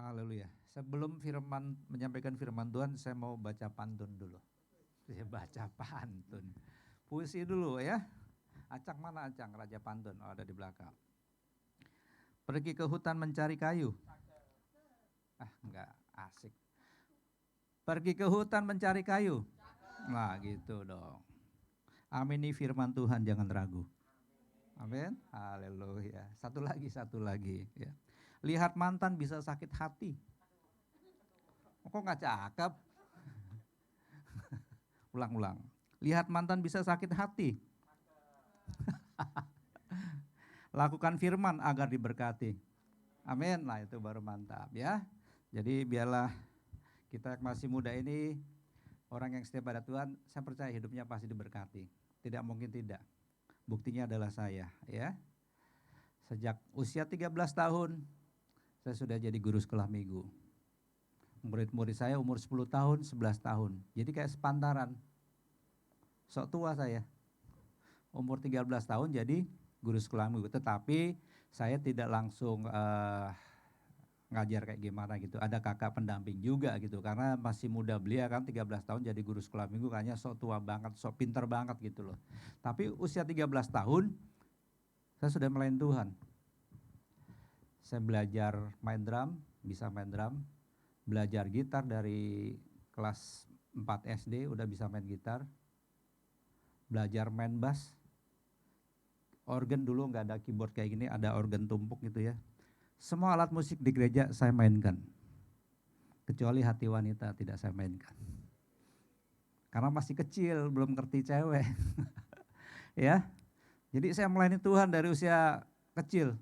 Haleluya. Sebelum menyampaikan firman Tuhan, saya mau baca pantun dulu. Saya baca pantun. Puisi dulu ya. Acang mana Acang? Raja pantun. Oh, ada di belakang. Pergi ke hutan mencari kayu. Enggak asik. Pergi ke hutan mencari kayu. Nah, gitu dong. Amini firman Tuhan, jangan ragu. Amin. Haleluya. Satu lagi ya. Lihat mantan bisa sakit hati. Kok nggak cakep? Ulang-ulang. Lihat mantan bisa sakit hati. Lakukan firman agar diberkati. Amin. Nah, itu baru mantap ya. Jadi biarlah kita yang masih muda ini, orang yang setia pada Tuhan, saya percaya hidupnya pasti diberkati. Tidak mungkin tidak. Buktinya adalah saya ya. Sejak usia 13 tahun, saya sudah jadi guru sekolah minggu. Murid-murid saya umur 10 tahun, 11 tahun. Jadi kayak sepantaran. Sok tua saya. Umur 13 tahun jadi guru sekolah minggu. Tetapi saya tidak langsung ngajar kayak gimana gitu. Ada kakak pendamping juga gitu. Karena masih muda belia kan, 13 tahun jadi guru sekolah minggu, kayaknya sok tua banget, sok pinter banget gitu loh. Tapi usia 13 tahun, saya sudah melayani Tuhan. Saya belajar main drum, bisa main drum. Belajar gitar dari kelas 4 SD udah bisa main gitar. Belajar main bass. Organ dulu nggak ada keyboard kayak gini, ada organ tumpuk gitu ya. Semua alat musik di gereja saya mainkan. Kecuali hati wanita tidak saya mainkan. Karena masih kecil, belum ngerti cewek. Ya. Jadi saya melayani Tuhan dari usia kecil.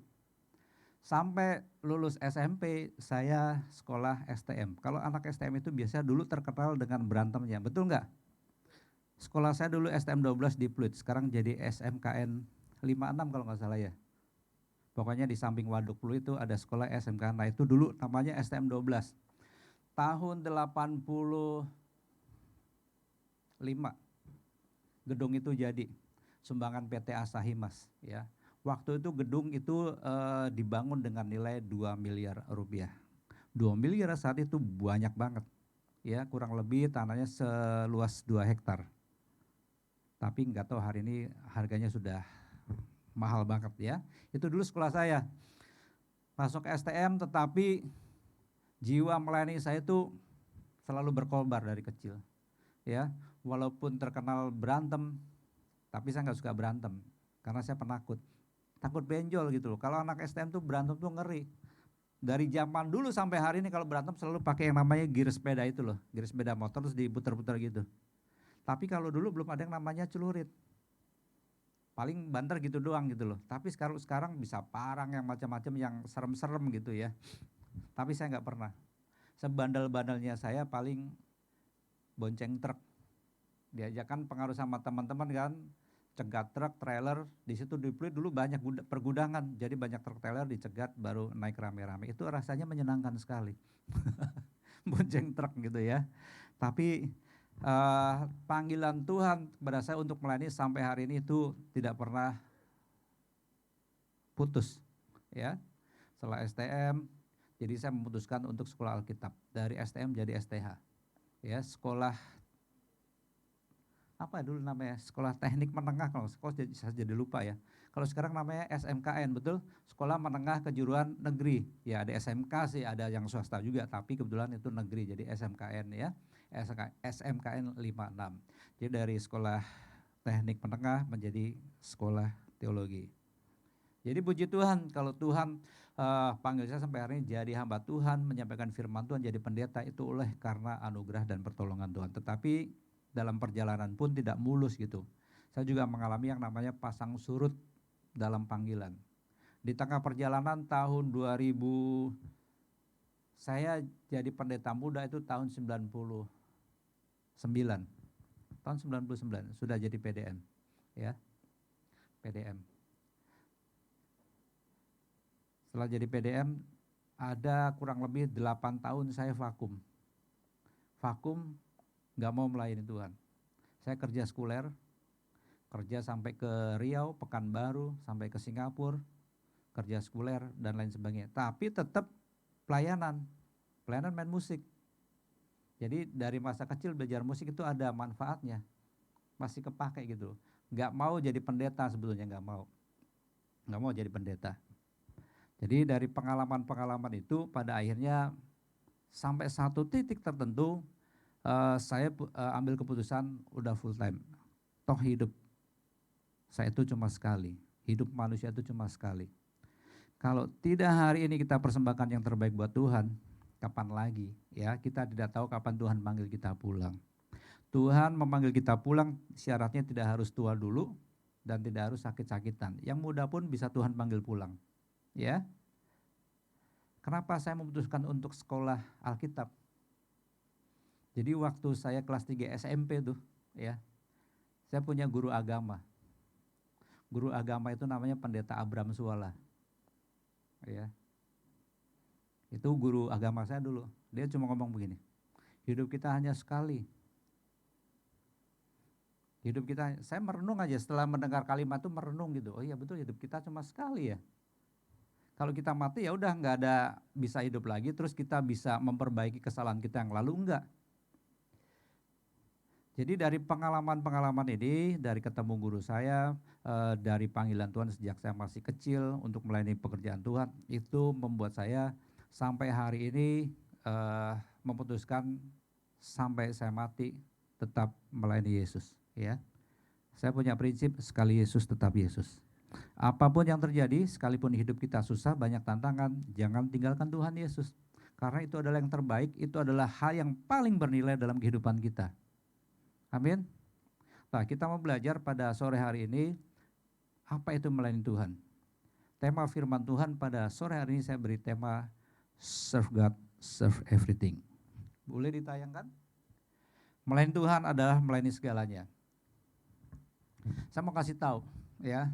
Sampai lulus SMP saya sekolah STM. Kalau anak STM itu biasanya dulu terkenal dengan berantemnya, betul nggak? Sekolah saya dulu STM 12 di Pluit, sekarang jadi SMKN 56 kalau nggak salah ya. Pokoknya di samping Waduk Pluit itu ada sekolah SMKN, nah itu dulu namanya STM 12. Tahun 85 gedung itu jadi sumbangan PT Asahi Mas ya. Waktu itu gedung itu dibangun dengan nilai 2 miliar rupiah. 2 miliar saat itu banyak banget. Ya, kurang lebih tanahnya seluas 2 hektar. Tapi nggak tahu hari ini harganya sudah mahal banget ya. Itu dulu sekolah saya. Masuk STM tetapi jiwa melayani saya itu selalu berkobar dari kecil. Ya, walaupun terkenal berantem, tapi saya nggak suka berantem karena saya penakut. Takut benjol gitu loh. Kalau anak STM tuh berantem tuh ngeri. Dari zaman dulu sampai hari ini kalau berantem selalu pakai yang namanya gear sepeda itu loh. Gear sepeda motor terus diputar-putar gitu. Tapi kalau dulu belum ada yang namanya celurit. Paling banter gitu doang gitu loh. Tapi sekarang bisa parang yang macam-macam yang serem-serem gitu ya. Tapi saya nggak pernah. Sebandel-bandelnya saya paling bonceng truk. Diajakan pengaruh sama teman-teman kan. Cegat truk, trailer, di situ di Pluit dulu banyak pergudangan, jadi banyak truk trailer dicegat baru naik rame-rame. Itu rasanya menyenangkan sekali, bonceng truk gitu ya. Tapi panggilan Tuhan kepada saya untuk melayani sampai hari ini itu tidak pernah putus, ya. Setelah STM, jadi saya memutuskan untuk sekolah Alkitab dari STM jadi STH, ya sekolah apa dulu namanya, sekolah teknik menengah, kalau sekolah saya jadi lupa ya. Kalau sekarang namanya SMKN, betul, sekolah menengah kejuruan negeri. Ya ada SMK sih, ada yang swasta juga, tapi kebetulan itu negeri, jadi SMKN ya. SMKN 56. Jadi dari sekolah teknik menengah menjadi sekolah teologi. Jadi puji Tuhan, kalau Tuhan panggil saya sampai hari ini jadi hamba Tuhan, menyampaikan firman Tuhan, jadi pendeta, itu oleh karena anugerah dan pertolongan Tuhan. Tetapi dalam perjalanan pun tidak mulus gitu. Saya juga mengalami yang namanya pasang surut dalam panggilan. Di tengah perjalanan tahun 2000, saya jadi pendeta muda itu tahun 99. Tahun 99 sudah jadi PDM, ya. PDM. Setelah jadi PDM ada kurang lebih 8 tahun saya vakum. Vakum, nggak mau melayani Tuhan. Saya kerja sekuler, kerja sampai ke Riau, Pekanbaru, sampai ke Singapura, kerja sekuler dan lain sebagainya. Tapi tetap pelayanan. Pelayanan main musik. Jadi dari masa kecil belajar musik itu ada manfaatnya. Masih kepake gitu. Nggak mau jadi pendeta sebetulnya, nggak mau. Nggak mau jadi pendeta. Jadi dari pengalaman-pengalaman itu pada akhirnya sampai satu titik tertentu saya ambil keputusan udah full time. Toh hidup saya itu cuma sekali. Hidup manusia itu cuma sekali. Kalau tidak hari ini kita persembahkan yang terbaik buat Tuhan, kapan lagi? Ya, kita tidak tahu kapan Tuhan panggil kita pulang. Tuhan memanggil kita pulang, syaratnya tidak harus tua dulu dan tidak harus sakit-sakitan. Yang muda pun bisa Tuhan panggil pulang. Ya. Kenapa saya memutuskan untuk sekolah Alkitab? Jadi waktu saya kelas 3 SMP tuh, ya, saya punya guru agama. Guru agama itu namanya Pendeta Abram Suala. Ya. Itu guru agama saya dulu. Dia cuma ngomong begini, hidup kita hanya sekali. Hidup kita, saya merenung aja setelah mendengar kalimat itu merenung gitu. Oh iya betul, hidup kita cuma sekali ya. Kalau kita mati ya udah nggak ada bisa hidup lagi, terus kita bisa memperbaiki kesalahan kita yang lalu, enggak. Jadi dari pengalaman-pengalaman ini, dari ketemu guru saya, dari panggilan Tuhan sejak saya masih kecil untuk melayani pekerjaan Tuhan, itu membuat saya sampai hari ini memutuskan sampai saya mati tetap melayani Yesus. Ya, saya punya prinsip sekali Yesus tetap Yesus. Apapun yang terjadi, sekalipun hidup kita susah, banyak tantangan, jangan tinggalkan Tuhan Yesus. Karena itu adalah yang terbaik, itu adalah hal yang paling bernilai dalam kehidupan kita. Amin. Nah, kita mau belajar pada sore hari ini, apa itu melayani Tuhan. Tema firman Tuhan pada sore hari ini saya beri tema Serve God, Serve Everything. Boleh ditayangkan? Melayani Tuhan adalah melayani segalanya. Saya mau kasih tahu, ya,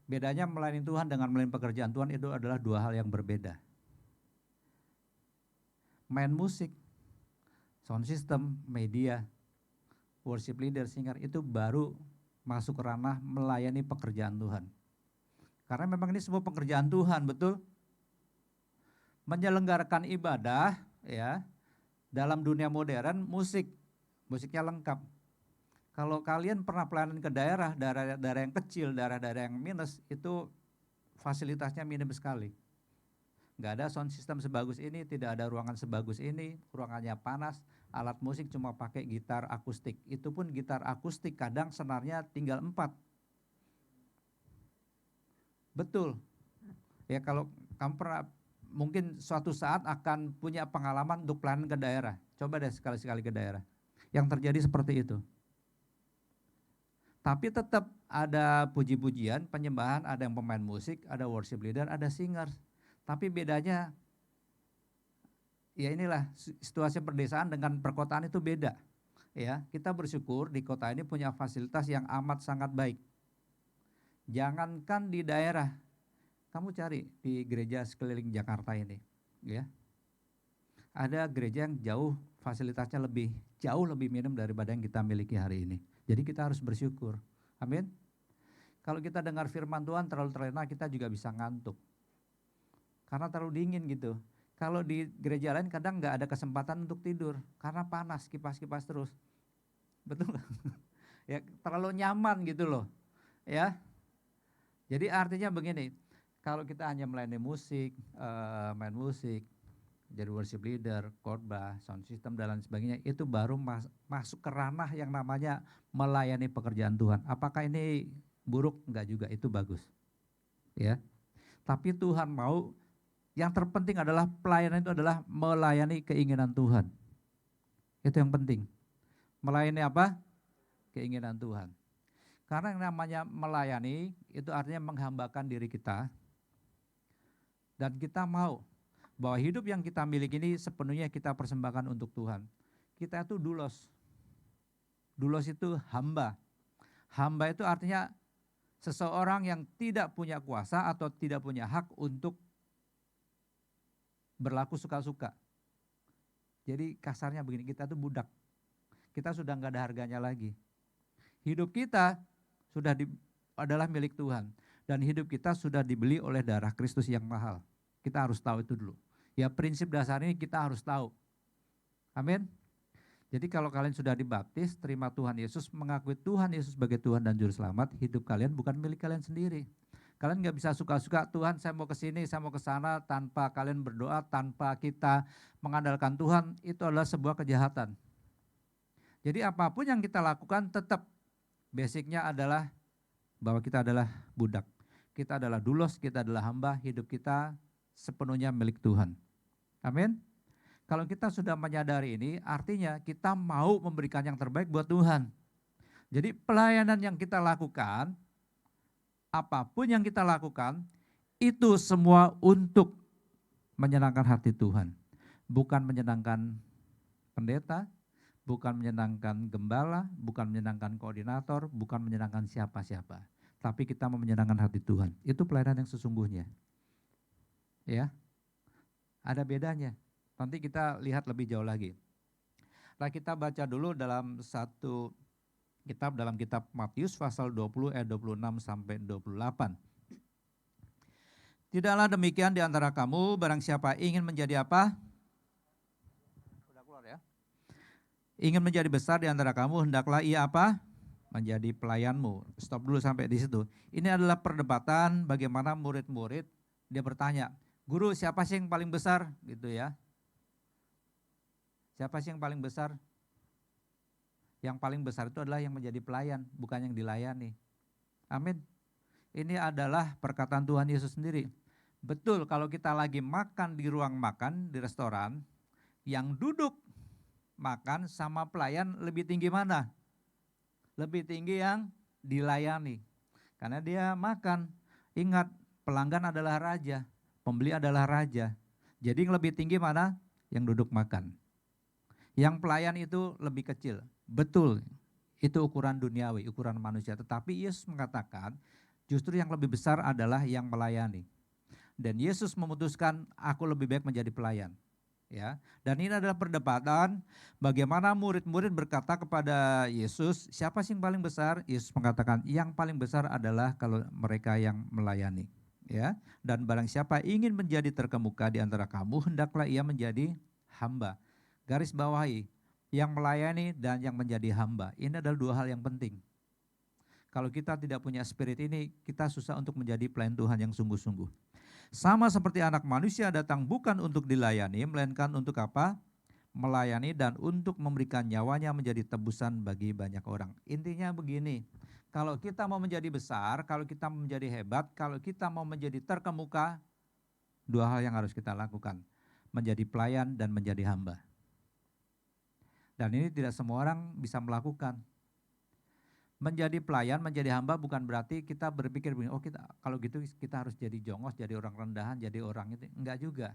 bedanya melayani Tuhan dengan melayani pekerjaan Tuhan itu adalah dua hal yang berbeda. Main musik, sound system, media, worship leader, singer itu baru masuk ranah melayani pekerjaan Tuhan. Karena memang ini semua pekerjaan Tuhan, betul? Menyelenggarakan ibadah, ya, dalam dunia modern musiknya lengkap. Kalau kalian pernah pelayanan ke daerah yang kecil, daerah-daerah yang minus, itu fasilitasnya minim sekali. Nggak ada sound system sebagus ini, tidak ada ruangan sebagus ini, ruangannya panas, alat musik cuma pakai gitar akustik. Itu pun gitar akustik kadang senarnya tinggal 4. Betul. Ya kalau kamu pernah, mungkin suatu saat akan punya pengalaman untuk pelayanan ke daerah. Coba deh sekali-sekali ke daerah. Yang terjadi seperti itu. Tapi tetap ada puji-pujian, penyembahan, ada yang pemain musik, ada worship leader, ada singers. Tapi bedanya, ya inilah situasi perdesaan dengan perkotaan itu beda. Ya, kita bersyukur di kota ini punya fasilitas yang amat sangat baik. Jangankan di daerah, kamu cari di gereja sekeliling Jakarta ini, ya. Ada gereja yang fasilitasnya jauh lebih minim daripada yang kita miliki hari ini. Jadi kita harus bersyukur. Amin. Kalau kita dengar firman Tuhan terlalu terlena, kita juga bisa ngantuk. Karena terlalu dingin gitu. Kalau di gereja lain kadang nggak ada kesempatan untuk tidur karena panas, kipas-kipas terus. Betul nggak? Ya terlalu nyaman gitu loh. Ya. Jadi artinya begini, kalau kita hanya melayani musik, main musik, jadi worship leader, khotbah, sound system dan lain sebagainya, itu baru masuk ke ranah yang namanya melayani pekerjaan Tuhan. Apakah ini buruk? Enggak juga, itu bagus. Ya. Tapi Tuhan mau, yang terpenting adalah pelayanan itu adalah melayani keinginan Tuhan. Itu yang penting. Melayani apa? Keinginan Tuhan. Karena yang namanya melayani itu artinya menghambakan diri kita. Dan kita mau bahwa hidup yang kita miliki ini sepenuhnya kita persembahkan untuk Tuhan. Kita itu doulos. Doulos itu hamba. Hamba itu artinya seseorang yang tidak punya kuasa atau tidak punya hak untuk berlaku suka-suka. Jadi kasarnya begini, kita itu budak. Kita sudah nggak ada harganya lagi. Hidup kita adalah milik Tuhan. Dan hidup kita sudah dibeli oleh darah Kristus yang mahal. Kita harus tahu itu dulu. Ya prinsip dasar ini kita harus tahu. Amin. Jadi kalau kalian sudah dibaptis, terima Tuhan Yesus, mengakui Tuhan Yesus sebagai Tuhan dan Juru Selamat, hidup kalian bukan milik kalian sendiri. Kalian nggak bisa suka-suka, Tuhan saya mau ke sini, saya mau ke sana, tanpa kalian berdoa, tanpa kita mengandalkan Tuhan, itu adalah sebuah kejahatan. Jadi apapun yang kita lakukan tetap basicnya adalah bahwa kita adalah budak. Kita adalah dulos, kita adalah hamba, hidup kita sepenuhnya milik Tuhan. Amin. Kalau kita sudah menyadari ini, artinya kita mau memberikan yang terbaik buat Tuhan. Jadi pelayanan yang kita lakukan, apapun yang kita lakukan, itu semua untuk menyenangkan hati Tuhan. Bukan menyenangkan pendeta, bukan menyenangkan gembala, bukan menyenangkan koordinator, bukan menyenangkan siapa-siapa. Tapi kita mau menyenangkan hati Tuhan. Itu pelayanan yang sesungguhnya. Ya, ada bedanya. Nanti kita lihat lebih jauh lagi. Nah kita baca dulu dalam satu kitab, dalam kitab Matius pasal 20 ayat 26 sampai 28. Tidaklah demikian di antara kamu, barang siapa ingin menjadi apa? Sudah keluar ya. Ingin menjadi besar di antara kamu, hendaklah ia apa? Menjadi pelayanmu. Stop dulu sampai di situ. Ini adalah perdebatan bagaimana murid-murid dia bertanya, guru siapa sih yang paling besar? Gitu ya. Siapa sih yang paling besar? Yang paling besar itu adalah yang menjadi pelayan, bukan yang dilayani. Amin. Ini adalah perkataan Tuhan Yesus sendiri. Betul, kalau kita lagi makan di ruang makan, di restoran, yang duduk makan sama pelayan lebih tinggi mana? Lebih tinggi yang dilayani. Karena dia makan. Ingat, pelanggan adalah raja, pembeli adalah raja. Jadi yang lebih tinggi mana? Yang duduk makan. Yang pelayan itu lebih kecil. Betul, itu ukuran duniawi, ukuran manusia. Tetapi Yesus mengatakan justru yang lebih besar adalah yang melayani. Dan Yesus memutuskan aku lebih baik menjadi pelayan. Ya, dan ini adalah perdebatan bagaimana murid-murid berkata kepada Yesus, siapa sih yang paling besar? Yesus mengatakan yang paling besar adalah kalau mereka yang melayani. Ya, dan barang siapa ingin menjadi terkemuka di antara kamu, hendaklah ia menjadi hamba. Garis bawahi, yang melayani dan yang menjadi hamba. Ini adalah dua hal yang penting. Kalau kita tidak punya spirit ini, kita susah untuk menjadi pelayan Tuhan yang sungguh-sungguh. Sama seperti anak manusia datang bukan untuk dilayani, melainkan untuk apa? Melayani dan untuk memberikan nyawanya menjadi tebusan bagi banyak orang. Intinya begini, kalau kita mau menjadi besar, kalau kita mau menjadi hebat, kalau kita mau menjadi terkemuka, dua hal yang harus kita lakukan. Menjadi pelayan dan menjadi hamba. Dan ini tidak semua orang bisa melakukan. Menjadi pelayan, menjadi hamba bukan berarti kita berpikir, oh kita kalau gitu kita harus jadi jongos, jadi orang rendahan, jadi orang itu. Enggak juga.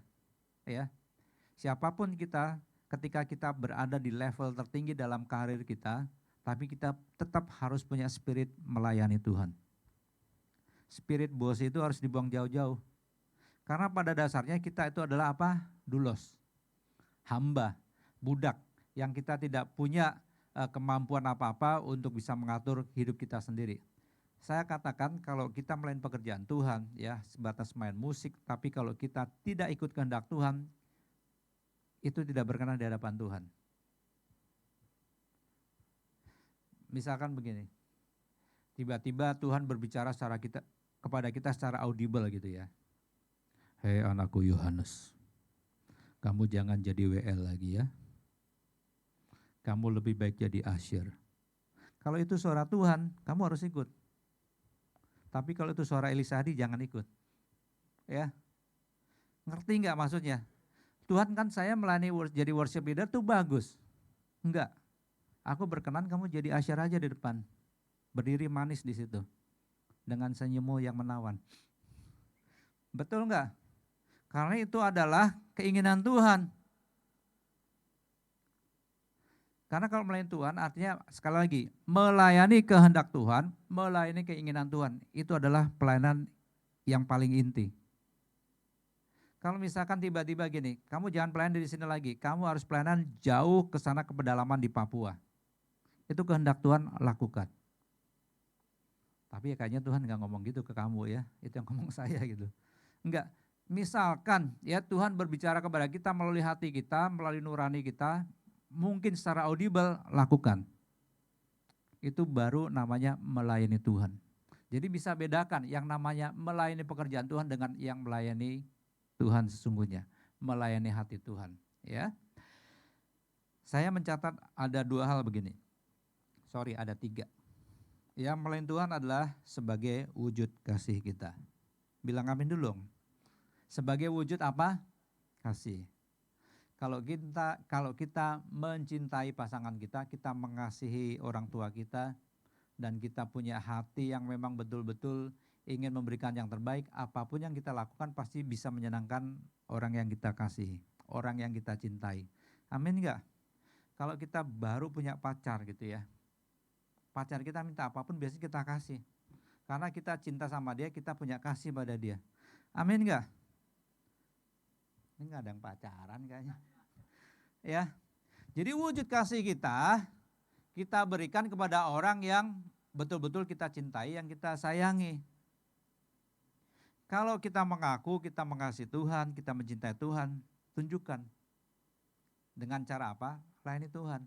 Ya. Siapapun kita, ketika kita berada di level tertinggi dalam karir kita, tapi kita tetap harus punya spirit melayani Tuhan. Spirit bos itu harus dibuang jauh-jauh. Karena pada dasarnya kita itu adalah apa? Dulos. Hamba, budak. Yang kita tidak punya kemampuan apa-apa untuk bisa mengatur hidup kita sendiri. Saya katakan kalau kita melayani pekerjaan Tuhan, ya sebatas main musik, tapi kalau kita tidak ikut kehendak Tuhan, itu tidak berkenan di hadapan Tuhan. Misalkan begini, tiba-tiba Tuhan berbicara kepada kita secara audible gitu ya. Hei anakku Yohanes, kamu jangan jadi WL lagi ya. Kamu lebih baik jadi asyir. Kalau itu suara Tuhan, kamu harus ikut. Tapi kalau itu suara Elisadi, jangan ikut. Ya, ngerti nggak maksudnya? Tuhan kan saya melayani jadi worship leader tuh bagus. Enggak, aku berkenan kamu jadi asyir aja di depan. Berdiri manis di situ. Dengan senyummu yang menawan. Betul enggak? Karena itu adalah keinginan Tuhan. Karena kalau melayani Tuhan artinya sekali lagi, melayani kehendak Tuhan, melayani keinginan Tuhan. Itu adalah pelayanan yang paling inti. Kalau misalkan tiba-tiba gini, kamu jangan pelayanan di sini lagi, kamu harus pelayanan jauh ke sana ke pedalaman di Papua. Itu kehendak Tuhan lakukan. Tapi ya kayaknya Tuhan nggak ngomong gitu ke kamu ya, itu yang ngomong saya gitu. Enggak, Misalkan ya Tuhan berbicara kepada kita melalui hati kita, melalui nurani kita, mungkin secara audible lakukan. Itu baru namanya melayani Tuhan. Jadi bisa bedakan yang namanya melayani pekerjaan Tuhan dengan yang melayani Tuhan sesungguhnya, melayani hati Tuhan. Ya, saya mencatat ada 2 hal begini. Ada 3. Yang melayani Tuhan adalah sebagai wujud kasih kita. Bilang amin dulu. Sebagai wujud apa? Kasih. Kalau kita mencintai pasangan kita, kita mengasihi orang tua kita, dan kita punya hati yang memang betul-betul ingin memberikan yang terbaik, apapun yang kita lakukan pasti bisa menyenangkan orang yang kita kasihi, orang yang kita cintai. Amin enggak? Kalau kita baru punya pacar gitu ya, pacar kita minta apapun biasanya kita kasih. Karena kita cinta sama dia, kita punya kasih pada dia. Amin enggak? Ini enggak ada yang pacaran kayaknya. Ya. Jadi wujud kasih kita berikan kepada orang yang betul-betul kita cintai, yang kita sayangi. Kalau kita mengaku kita mengasihi Tuhan, kita mencintai Tuhan, tunjukkan. Dengan cara apa? Melayani Tuhan.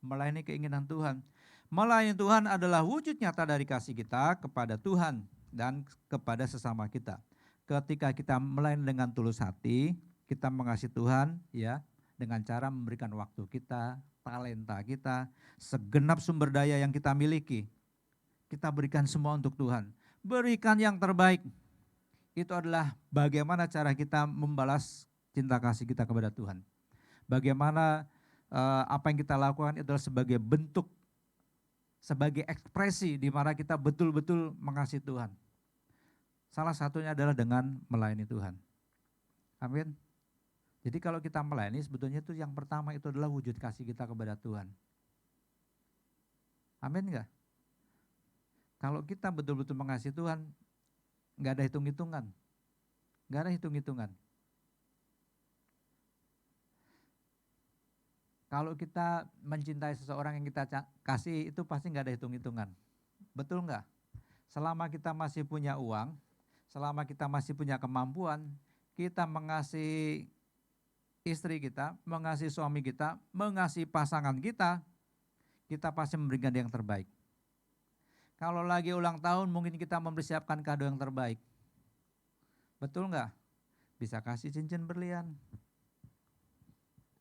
Melayani keinginan Tuhan. Melayani Tuhan adalah wujud nyata dari kasih kita kepada Tuhan dan kepada sesama kita. Ketika kita melayani dengan tulus hati, kita mengasihi Tuhan ya, dengan cara memberikan waktu kita, talenta kita, segenap sumber daya yang kita miliki. Kita berikan semua untuk Tuhan. Berikan yang terbaik. Itu adalah bagaimana cara kita membalas cinta kasih kita kepada Tuhan. Bagaimana apa yang kita lakukan itu adalah sebagai bentuk, sebagai ekspresi di mana kita betul-betul mengasihi Tuhan. Salah satunya adalah dengan melayani Tuhan. Amin. Jadi kalau kita melayani sebetulnya itu yang pertama itu adalah wujud kasih kita kepada Tuhan. Amin enggak? Kalau kita betul-betul mengasihi Tuhan, enggak ada hitung-hitungan. Enggak ada hitung-hitungan. Kalau kita mencintai seseorang yang kita kasih itu pasti enggak ada hitung-hitungan. Betul enggak? Selama kita masih punya uang, selama kita masih punya kemampuan, kita mengasihi istri kita, mengasihi suami kita, mengasihi pasangan kita, kita pasti memberikan yang terbaik. Kalau lagi ulang tahun mungkin kita mempersiapkan kado yang terbaik. Betul enggak? Bisa kasih cincin berlian.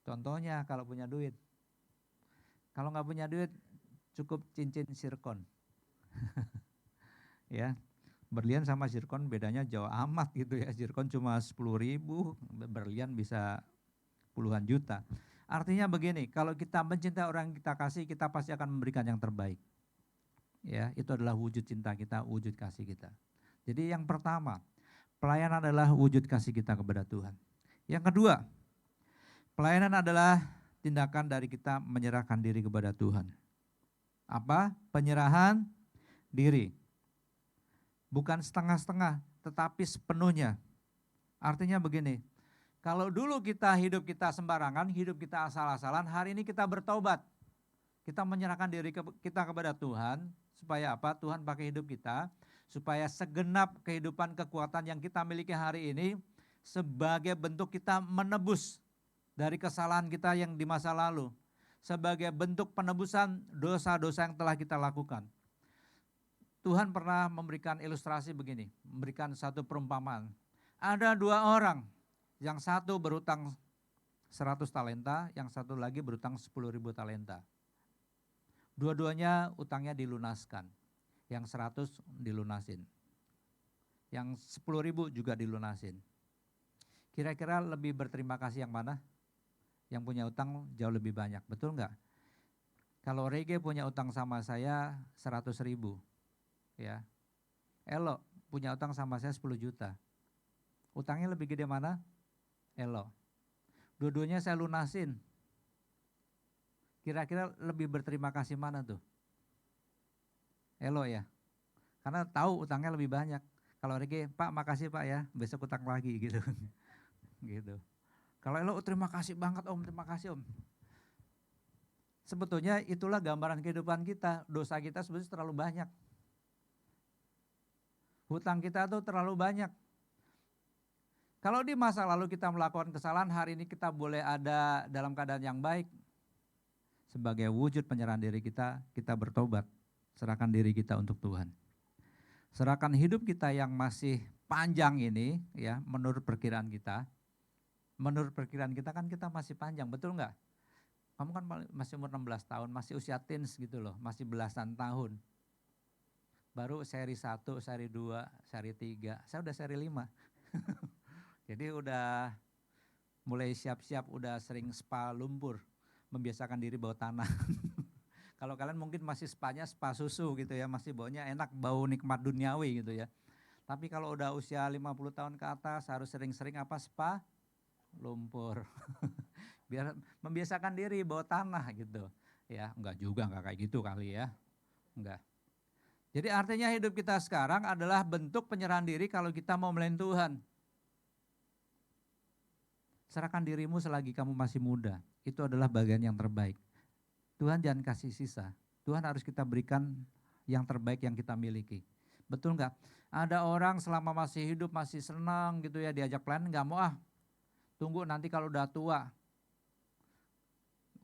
Contohnya kalau punya duit. Kalau enggak punya duit cukup cincin zirkon. Ya, berlian sama zirkon bedanya jauh amat gitu ya. Zirkon cuma 10.000, berlian bisa puluhan juta. Artinya begini, kalau kita mencintai orang yang kita kasih, kita pasti akan memberikan yang terbaik. Ya, itu adalah wujud cinta kita, wujud kasih kita. Jadi yang pertama, pelayanan adalah wujud kasih kita kepada Tuhan. Yang kedua, pelayanan adalah tindakan dari kita menyerahkan diri kepada Tuhan. Apa? Penyerahan diri. Bukan setengah-setengah, tetapi sepenuhnya. Artinya begini, kalau dulu hidup kita sembarangan, hidup kita asal-asalan, hari ini kita bertobat. Kita menyerahkan diri kita kepada Tuhan, supaya apa? Tuhan pakai hidup kita, supaya segenap kehidupan kekuatan yang kita miliki hari ini, sebagai bentuk kita menebus dari kesalahan kita yang di masa lalu. Sebagai bentuk penebusan dosa-dosa yang telah kita lakukan. Tuhan pernah memberikan ilustrasi begini, memberikan satu perumpamaan. Ada 2 orang, yang satu berutang 100 talenta, yang satu lagi berutang 10.000 talenta. Dua-duanya utangnya dilunaskan, yang 100 dilunasin, yang 10.000 juga dilunasin. Kira-kira lebih berterima kasih yang mana? Yang punya utang jauh lebih banyak, betul enggak? Kalau Rege punya utang sama saya 100.000, ya. Elo punya utang sama saya 10 juta. Utangnya lebih gede mana? Elo. Dua-duanya saya lunasin. Kira-kira lebih berterima kasih mana tuh? Elo ya. Karena tahu utangnya lebih banyak. Kalau Rege, Pak makasih Pak ya, besok utang lagi gitu. Gitu. Kalau Elo, terima kasih banget Om, terima kasih Om. Sebetulnya itulah gambaran kehidupan kita. Dosa kita sebetulnya terlalu banyak. Hutang kita tuh terlalu banyak. Kalau di masa lalu kita melakukan kesalahan, hari ini kita boleh ada dalam keadaan yang baik. Sebagai wujud penyerahan diri kita, kita bertobat. Serahkan diri kita untuk Tuhan. Serahkan hidup kita yang masih panjang ini, ya, menurut perkiraan kita. Menurut perkiraan kita kan kita masih panjang, betul nggak? Kamu kan masih umur 16 tahun, masih usia teens gitu loh, masih belasan tahun. Baru seri 1, seri 2, seri 3, saya udah seri 5. Jadi udah mulai siap-siap, udah sering spa lumpur, membiasakan diri bau tanah. Kalau kalian mungkin masih spanya spa susu gitu ya, masih baunya enak, bau nikmat duniawi gitu ya. Tapi kalau udah usia 50 tahun ke atas harus sering-sering apa, spa lumpur. Biar membiasakan diri bau tanah gitu. Ya, enggak juga, enggak kayak gitu kali ya. Enggak. Jadi artinya hidup kita sekarang adalah bentuk penyerahan diri kalau kita mau melayani Tuhan. Serahkan dirimu selagi kamu masih muda. Itu adalah bagian yang terbaik. Tuhan jangan kasih sisa. Tuhan harus kita berikan yang terbaik yang kita miliki. Betul nggak? Ada orang selama masih hidup masih senang gitu ya, diajak pelayanan nggak mau, tunggu nanti kalau udah tua.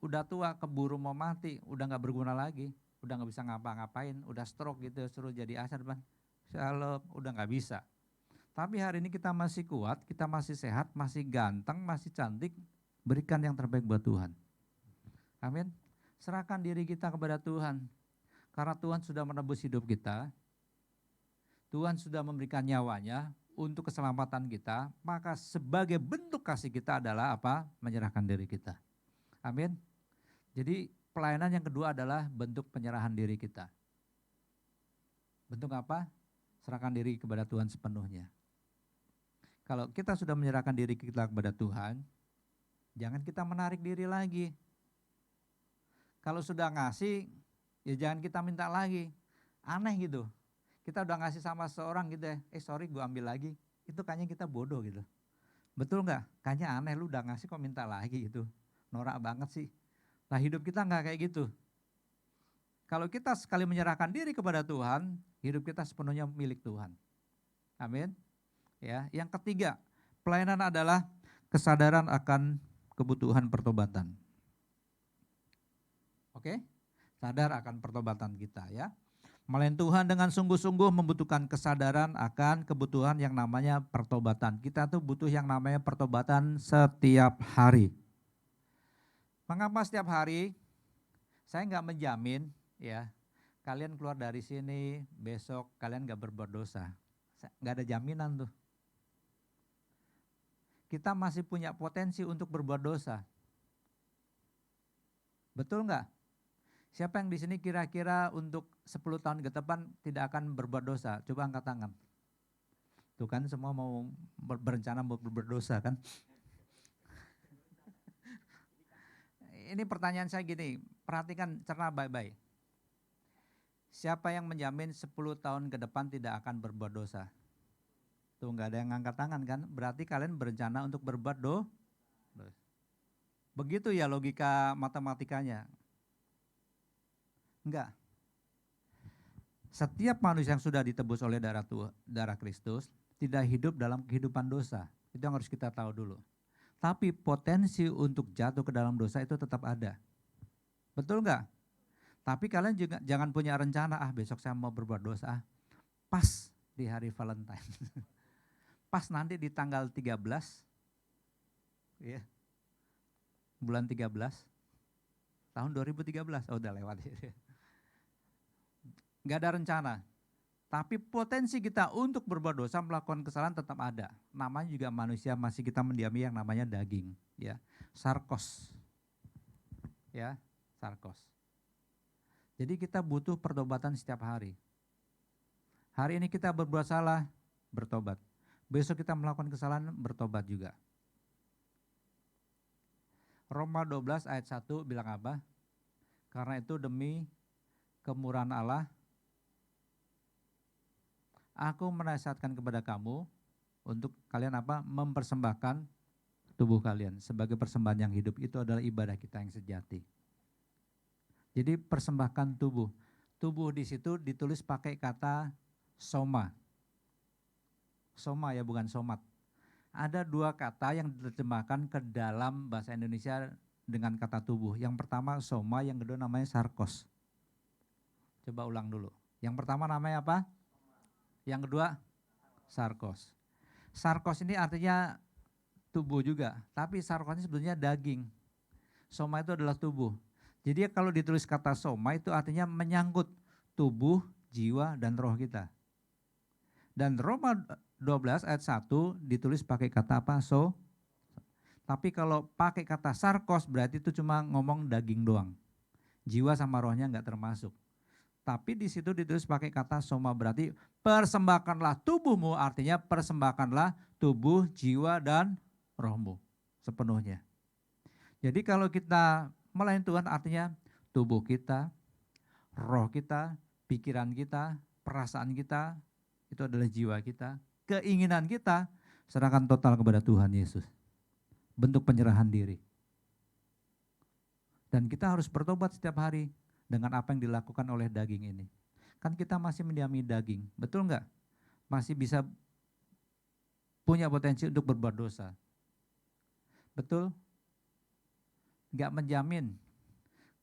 Udah tua keburu mau mati, udah nggak berguna lagi, udah nggak bisa ngapa-ngapain, udah stroke gitu, suruh jadi asar, Bang. Shalom, udah nggak bisa. Tapi hari ini kita masih kuat, kita masih sehat, masih ganteng, masih cantik, berikan yang terbaik buat Tuhan. Amin. Serahkan diri kita kepada Tuhan. Karena Tuhan sudah menebus hidup kita, Tuhan sudah memberikan nyawanya untuk keselamatan kita, maka sebagai bentuk kasih kita adalah apa? Menyerahkan diri kita. Amin. Jadi pelayanan yang kedua adalah bentuk penyerahan diri kita. Bentuk apa? Serahkan diri kepada Tuhan sepenuhnya. Kalau kita sudah menyerahkan diri kita kepada Tuhan, jangan kita menarik diri lagi. Kalau sudah ngasih, ya jangan kita minta lagi. Aneh gitu. Kita udah ngasih sama seorang gitu ya, sorry gue ambil lagi. Itu kayaknya kita bodoh gitu. Betul nggak? Kayaknya aneh, lu udah ngasih kok minta lagi gitu. Norak banget sih. Nah hidup kita nggak kayak gitu. Kalau kita sekali menyerahkan diri kepada Tuhan, hidup kita sepenuhnya milik Tuhan. Amin. Ya, yang ketiga, pelayanan adalah kesadaran akan kebutuhan pertobatan. Oke? Sadar akan pertobatan kita ya. Melayani Tuhan dengan sungguh-sungguh membutuhkan kesadaran akan kebutuhan yang namanya pertobatan. Kita tuh butuh yang namanya pertobatan setiap hari. Mengapa setiap hari? Saya nggak menjamin ya, kalian keluar dari sini besok kalian nggak berbuat dosa. Nggak ada jaminan tuh. Kita masih punya potensi untuk berbuat dosa. Betul nggak? Siapa yang di sini kira-kira untuk 10 tahun ke depan tidak akan berbuat dosa? Coba angkat tangan. Tuh kan semua mau berencana mau berdosa kan? Ini pertanyaan saya gini, perhatikan, cerna baik-baik. Siapa yang menjamin 10 tahun ke depan tidak akan berbuat dosa? Tuh nggak ada yang angkat tangan kan? Berarti kalian berencana untuk berbuat dosa. Begitu ya logika matematikanya. Enggak. Setiap manusia yang sudah ditebus oleh darah Kristus tidak hidup dalam kehidupan dosa. Itu yang harus kita tahu dulu. Tapi potensi untuk jatuh ke dalam dosa itu tetap ada. Betul enggak? Tapi kalian juga jangan punya rencana, besok saya mau berbuat dosa. Pas di hari Valentine. Pas nanti di tanggal 13, ya, bulan 13, tahun 2013, udah lewat. Nggak ada rencana. Tapi potensi kita untuk berbuat dosa, melakukan kesalahan tetap ada. Namanya juga manusia, masih kita mendiami yang namanya daging. Ya, sarkos. Ya, sarkos. Jadi kita butuh pertobatan setiap hari. Hari ini kita berbuat salah, bertobat. Besok kita melakukan kesalahan, bertobat juga. Roma 12 ayat 1 bilang apa? Karena itu demi kemurahan Allah, aku menasihatkan kepada kamu untuk kalian apa? Mempersembahkan tubuh kalian sebagai persembahan yang hidup. Itu adalah ibadah kita yang sejati. Jadi persembahkan tubuh. Tubuh di situ ditulis pakai kata soma. Soma ya, bukan somat. Ada dua kata yang diterjemahkan ke dalam bahasa Indonesia dengan kata tubuh. Yang pertama soma, yang kedua namanya sarkos. Coba ulang dulu. Yang pertama namanya apa? Yang kedua sarkos. Sarkos ini artinya tubuh juga, tapi sarkos ini sebetulnya daging. Soma itu adalah tubuh. Jadi kalau ditulis kata soma itu artinya menyangkut tubuh, jiwa, dan roh kita. Dan Roma 12 ayat 1 ditulis pakai kata apa? Tapi kalau pakai kata sarkos berarti itu cuma ngomong daging doang. Jiwa sama rohnya enggak termasuk. Tapi di situ ditulis pakai kata soma berarti persembahkanlah tubuhmu, artinya persembahkanlah tubuh, jiwa, dan rohmu sepenuhnya. Jadi kalau kita melayani Tuhan artinya tubuh kita, roh kita, pikiran kita, perasaan kita, itu adalah jiwa kita, keinginan kita, serahkan total kepada Tuhan Yesus. Bentuk penyerahan diri. Dan kita harus bertobat setiap hari dengan apa yang dilakukan oleh daging ini. Kan kita masih mendiami daging, betul enggak? Masih bisa punya potensi untuk berbuat dosa. Betul? Enggak menjamin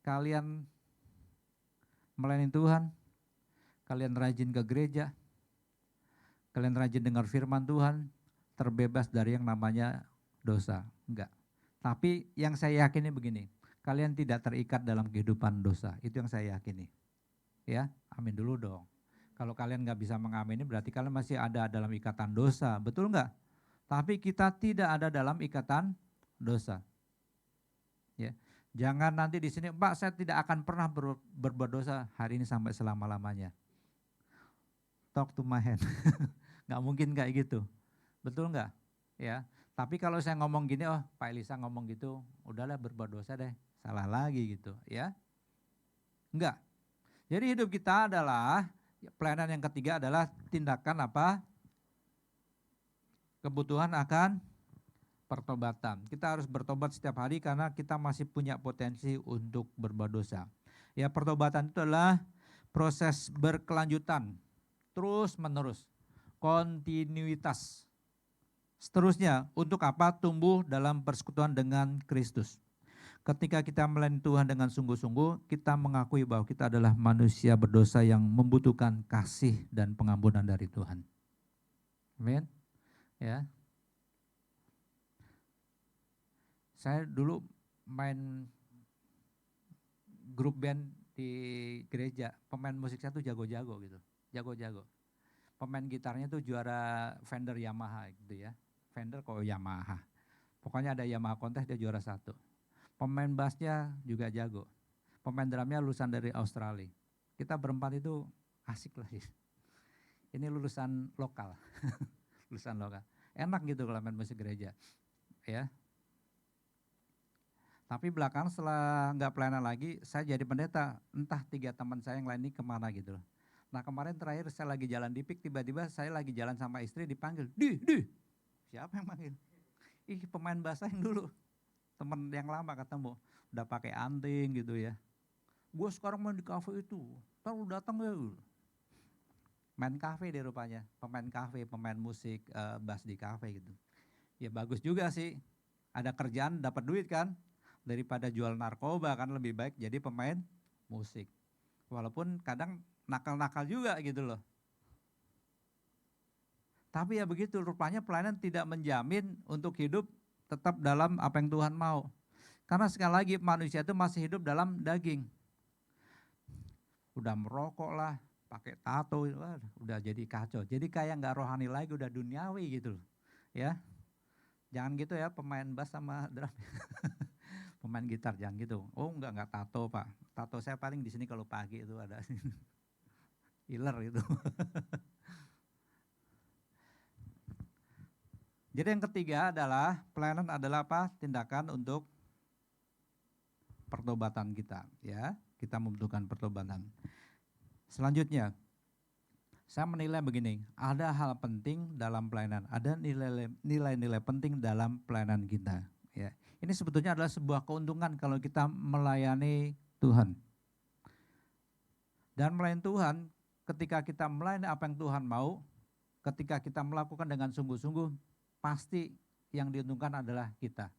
kalian melayani Tuhan, kalian rajin ke gereja, kalian rajin dengar firman Tuhan, terbebas dari yang namanya dosa. Enggak. Tapi yang saya yakini begini, kalian tidak terikat dalam kehidupan dosa. Itu yang saya yakini. Ya, amin dulu dong. Kalau kalian nggak bisa mengamini berarti kalian masih ada dalam ikatan dosa. Betul nggak? Tapi kita tidak ada dalam ikatan dosa. Ya. Jangan nanti di sini, Pak saya tidak akan pernah berbuat dosa hari ini sampai selama-lamanya. Talk to my hand. Nggak mungkin kayak gitu. Betul nggak? Ya. Tapi kalau saya ngomong gini, oh Pak Elisa ngomong gitu, udahlah berbuat dosa deh, salah lagi gitu ya. Enggak. Jadi hidup kita adalah, pelayanan yang ketiga adalah tindakan apa? Kebutuhan akan pertobatan. Kita harus bertobat setiap hari karena kita masih punya potensi untuk berbuat dosa. Ya, pertobatan itu adalah proses berkelanjutan, terus menerus, kontinuitas. Seterusnya, untuk apa? Tumbuh dalam persekutuan dengan Kristus. Ketika kita melayani Tuhan dengan sungguh-sungguh, kita mengakui bahwa kita adalah manusia berdosa yang membutuhkan kasih dan pengampunan dari Tuhan. Amin. Ya. Saya dulu main grup band di gereja, pemain musik saya tuh jago-jago gitu. Jago-jago. Pemain gitarnya tuh juara Fender Yamaha gitu ya. Fender kok Yamaha. Pokoknya ada Yamaha kontes dia juara 1. Pemain bassnya juga jago. Pemain drumnya lulusan dari Australia. Kita berempat itu asik lah. Ini lulusan lokal. Lulusan lokal. Enak gitu kalau main musik gereja. Ya. Tapi belakang setelah nggak pelayanan lagi, saya jadi pendeta. Entah 3 teman saya yang lain ini kemana gitu. Nah kemarin terakhir saya lagi jalan di PIK, tiba-tiba saya lagi jalan sama istri dipanggil. Di. Siapa yang manggil? Ih pemain bass yang dulu. Teman yang lama ketemu. Udah pakai anting gitu ya. Gue sekarang main di kafe itu. Ntar lu datang ya. Main kafe deh rupanya. Pemain kafe, pemain musik, bass di kafe gitu. Ya bagus juga sih. Ada kerjaan dapat duit kan. Daripada jual narkoba kan lebih baik jadi pemain musik. Walaupun kadang nakal-nakal juga gitu loh. Tapi ya begitu, rupanya pelayanan tidak menjamin untuk hidup tetap dalam apa yang Tuhan mau. Karena sekali lagi manusia itu masih hidup dalam daging. Udah merokok lah, pakai tato, udah jadi kacau. Jadi kayak nggak rohani lagi, udah duniawi gitu. Ya, jangan gitu ya pemain bass sama drum. Pemain gitar jangan gitu. Oh nggak tato Pak. Tato saya paling di sini kalau pagi itu ada iler gitu. Jadi yang ketiga adalah pelayanan adalah apa? Tindakan untuk pertobatan kita, ya. Kita membutuhkan pertobatan. Selanjutnya, saya menilai begini, ada hal penting dalam pelayanan, ada nilai-nilai penting dalam pelayanan kita, ya. Ini sebetulnya adalah sebuah keuntungan kalau kita melayani Tuhan. Dan melayani Tuhan, ketika kita melayani apa yang Tuhan mau, ketika kita melakukan dengan sungguh-sungguh, pasti yang diuntungkan adalah kita.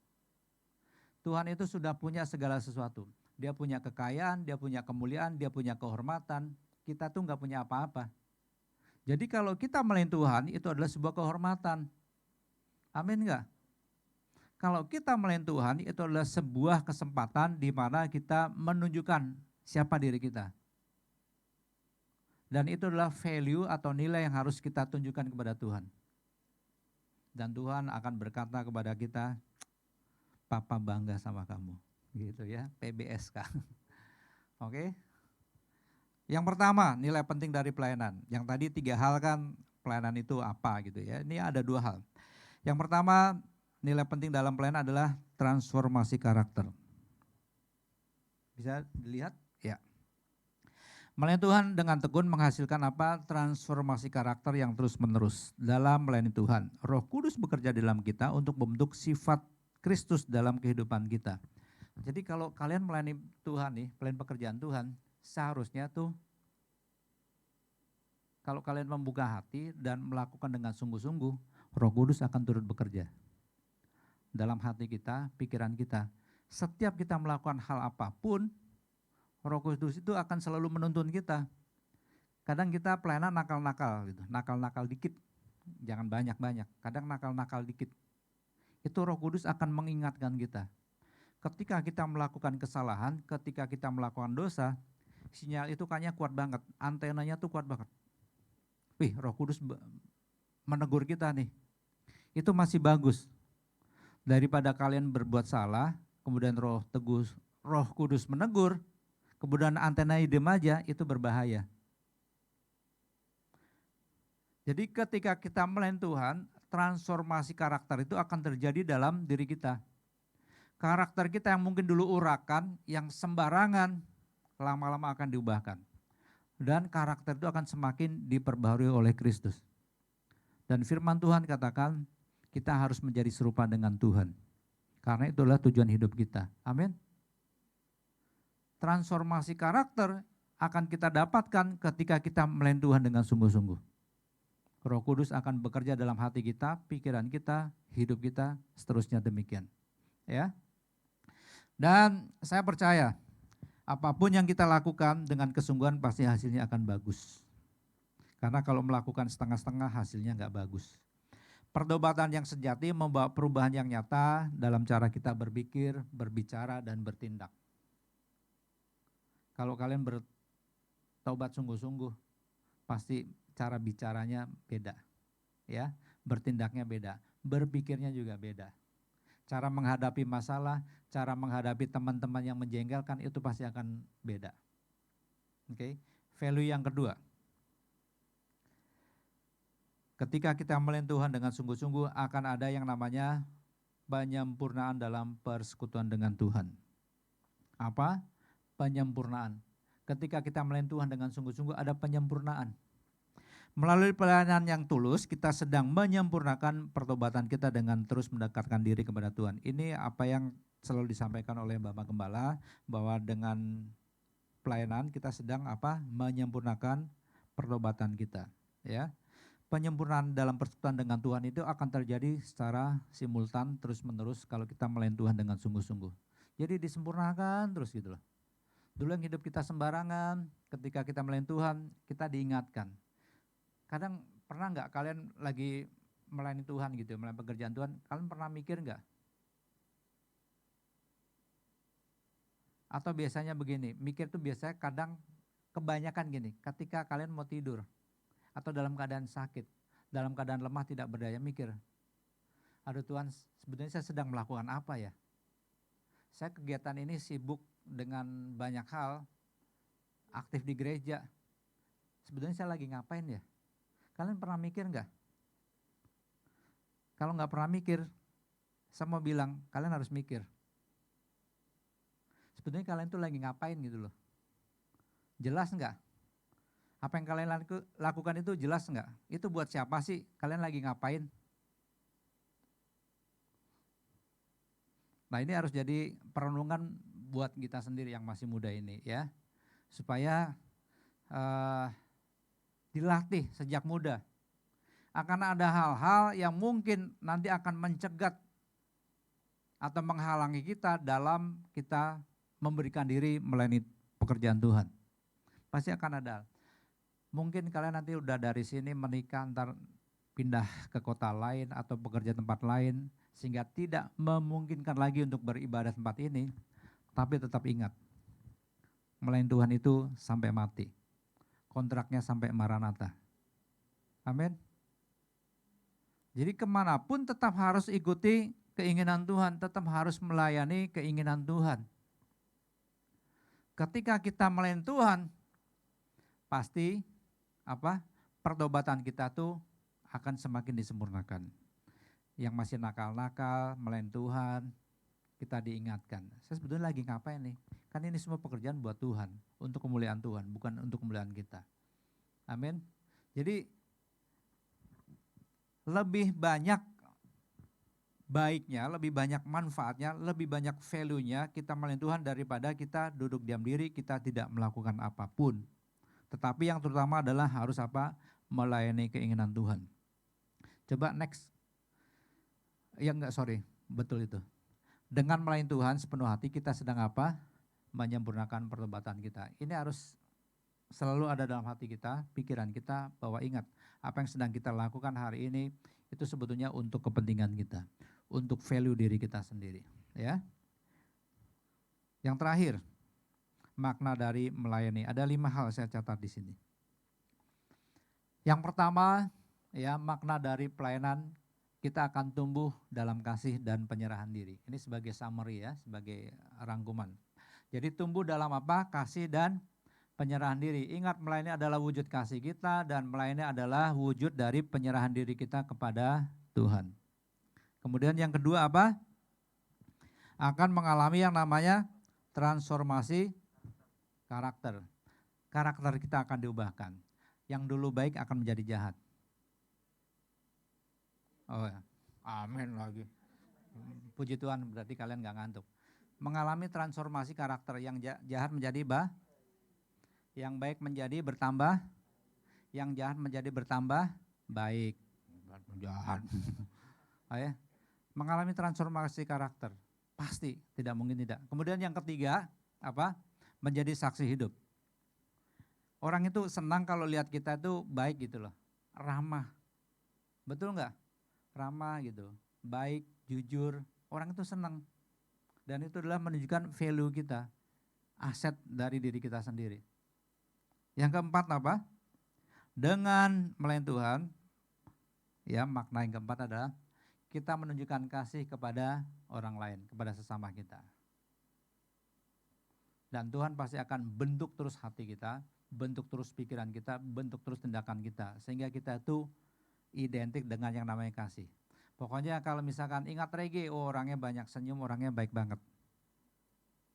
Tuhan itu sudah punya segala sesuatu. Dia punya kekayaan, dia punya kemuliaan, dia punya kehormatan. Kita tuh nggak punya apa-apa. Jadi kalau kita melayani Tuhan itu adalah sebuah kehormatan. Amin nggak? Kalau kita melayani Tuhan itu adalah sebuah kesempatan di mana kita menunjukkan siapa diri kita. Dan itu adalah value atau nilai yang harus kita tunjukkan kepada Tuhan. Dan Tuhan akan berkata kepada kita, Papa bangga sama kamu. Gitu ya, PBSK. Oke. Yang pertama, nilai penting dari pelayanan. Yang tadi 3 hal kan pelayanan itu apa gitu ya. Ini ada 2 hal. Yang pertama, nilai penting dalam pelayanan adalah transformasi karakter. Bisa dilihat? Ya. Melayani Tuhan dengan tekun menghasilkan apa? Transformasi karakter yang terus-menerus dalam melayani Tuhan. Roh Kudus bekerja dalam kita untuk membentuk sifat Kristus dalam kehidupan kita. Jadi kalau kalian melayani Tuhan nih, melayani pekerjaan Tuhan, seharusnya tuh kalau kalian membuka hati dan melakukan dengan sungguh-sungguh, Roh Kudus akan turut bekerja dalam hati kita, pikiran kita. Setiap kita melakukan hal apapun, Roh Kudus itu akan selalu menuntun kita. Kadang kita pelayanan nakal-nakal gitu, nakal-nakal dikit, jangan banyak-banyak, kadang nakal-nakal dikit. Itu Roh Kudus akan mengingatkan kita. Ketika kita melakukan kesalahan, ketika kita melakukan dosa, sinyal itu kayaknya kuat banget, antenanya tuh kuat banget. Wih, Roh Kudus menegur kita nih. Itu masih bagus. Daripada kalian berbuat salah, kemudian Roh Kudus menegur, kemudian antena idem aja, itu berbahaya. Jadi ketika kita melayani Tuhan, transformasi karakter itu akan terjadi dalam diri kita. Karakter kita yang mungkin dulu urakan, yang sembarangan, lama-lama akan diubahkan. Dan karakter itu akan semakin diperbaharui oleh Kristus. Dan firman Tuhan katakan, kita harus menjadi serupa dengan Tuhan. Karena itulah tujuan hidup kita. Amin. Transformasi karakter akan kita dapatkan ketika kita melayani Tuhan dengan sungguh-sungguh. Roh Kudus akan bekerja dalam hati kita, pikiran kita, hidup kita, seterusnya demikian. Ya. Dan saya percaya apapun yang kita lakukan dengan kesungguhan pasti hasilnya akan bagus. Karena kalau melakukan setengah-setengah hasilnya nggak bagus. Pertobatan yang sejati membawa perubahan yang nyata dalam cara kita berpikir, berbicara, dan bertindak. Kalau kalian bertobat sungguh-sungguh, pasti cara bicaranya beda, ya, bertindaknya beda, berpikirnya juga beda. Cara menghadapi masalah, cara menghadapi teman-teman yang menjengkelkan itu pasti akan beda. Oke, value yang kedua. Ketika kita melayani Tuhan dengan sungguh-sungguh akan ada yang namanya penyempurnaan dalam persekutuan dengan Tuhan. Apa? Penyempurnaan. Ketika kita melayani Tuhan dengan sungguh-sungguh ada penyempurnaan. Melalui pelayanan yang tulus kita sedang menyempurnakan pertobatan kita dengan terus mendekatkan diri kepada Tuhan. Ini apa yang selalu disampaikan oleh Bapak Gembala, bahwa dengan pelayanan kita sedang menyempurnakan pertobatan kita, ya. Penyempurnaan dalam persekutuan dengan Tuhan itu akan terjadi secara simultan terus-menerus kalau kita melayani Tuhan dengan sungguh-sungguh. Jadi disempurnakan terus gitu loh. Dulu yang hidup kita sembarangan, ketika kita melayani Tuhan, kita diingatkan. Kadang pernah nggak kalian lagi melayani Tuhan gitu, melayani pekerjaan Tuhan, kalian pernah mikir nggak? Atau biasanya begini, mikir tuh biasanya kadang kebanyakan gini, ketika kalian mau tidur, atau dalam keadaan sakit, dalam keadaan lemah tidak berdaya, mikir, aduh Tuhan sebenarnya saya sedang melakukan apa ya? Saya kegiatan ini sibuk dengan banyak hal, aktif di gereja, sebenarnya saya lagi ngapain ya? Kalian pernah mikir nggak? Kalau nggak pernah mikir, saya mau bilang kalian harus mikir. Sebenarnya kalian tuh lagi ngapain gitu loh? Jelas nggak? Apa yang kalian lakukan itu jelas nggak? Itu buat siapa sih? Kalian lagi ngapain? Nah ini harus jadi perenungan buat kita sendiri yang masih muda ini ya. Supaya dilatih sejak muda. Akan ada hal-hal yang mungkin nanti akan mencegat atau menghalangi kita dalam kita memberikan diri melayani pekerjaan Tuhan. Pasti akan ada. Mungkin kalian nanti udah dari sini menikah, ntar pindah ke kota lain atau bekerja tempat lain, sehingga tidak memungkinkan lagi untuk beribadah tempat ini. Tapi tetap ingat, melayani Tuhan itu sampai mati. Kontraknya sampai Maranatha. Amin. Jadi kemanapun tetap harus ikuti keinginan Tuhan, tetap harus melayani keinginan Tuhan. Ketika kita melayani Tuhan, pasti pertobatan kita tuh akan semakin disempurnakan. Yang masih nakal-nakal melayani Tuhan, kita diingatkan. Saya sebetulnya lagi ngapain nih? Kan ini semua pekerjaan buat Tuhan, untuk kemuliaan Tuhan, bukan untuk kemuliaan kita. Amin. Jadi lebih banyak baiknya, lebih banyak manfaatnya, lebih banyak value-nya kita melayani Tuhan daripada kita duduk diam diri, kita tidak melakukan apapun. Tetapi yang terutama adalah harus melayani keinginan Tuhan. Coba next. Betul itu. Dengan melayani Tuhan sepenuh hati kita sedang menyempurnakan pertobatan kita. Ini harus selalu ada dalam hati kita, pikiran kita, bahwa ingat apa yang sedang kita lakukan hari ini itu sebetulnya untuk kepentingan kita, untuk value diri kita sendiri, ya. Yang terakhir, makna dari melayani. Ada 5 hal saya catat di sini. Yang pertama, ya, makna dari pelayanan, kita akan tumbuh dalam kasih dan penyerahan diri. Ini sebagai summary ya, sebagai rangkuman. Jadi tumbuh dalam kasih dan penyerahan diri. Ingat, melayani adalah wujud kasih kita dan melayani adalah wujud dari penyerahan diri kita kepada Tuhan. Kemudian yang kedua akan mengalami yang namanya transformasi karakter. Karakter kita akan diubahkan. Yang dulu baik akan menjadi jahat. Oh ya, amin lagi. Puji Tuhan, berarti kalian gak ngantuk. Mengalami transformasi karakter, yang jahat menjadi yang baik menjadi bertambah, yang jahat menjadi bertambah baik. Jahat. Ya. Mengalami transformasi karakter, pasti, tidak mungkin tidak. Kemudian yang ketiga, menjadi saksi hidup. Orang itu senang kalau lihat kita itu baik gitu loh, ramah. Betul enggak? Ramah gitu, baik, jujur, orang itu senang. Dan itu adalah menunjukkan value kita, aset dari diri kita sendiri. Yang keempat dengan melayani Tuhan, ya, makna yang keempat adalah kita menunjukkan kasih kepada orang lain, kepada sesama kita. Dan Tuhan pasti akan bentuk terus hati kita, bentuk terus pikiran kita, bentuk terus tindakan kita, sehingga kita itu identik dengan yang namanya kasih. Pokoknya kalau misalkan ingat Regi, orangnya banyak senyum, orangnya baik banget.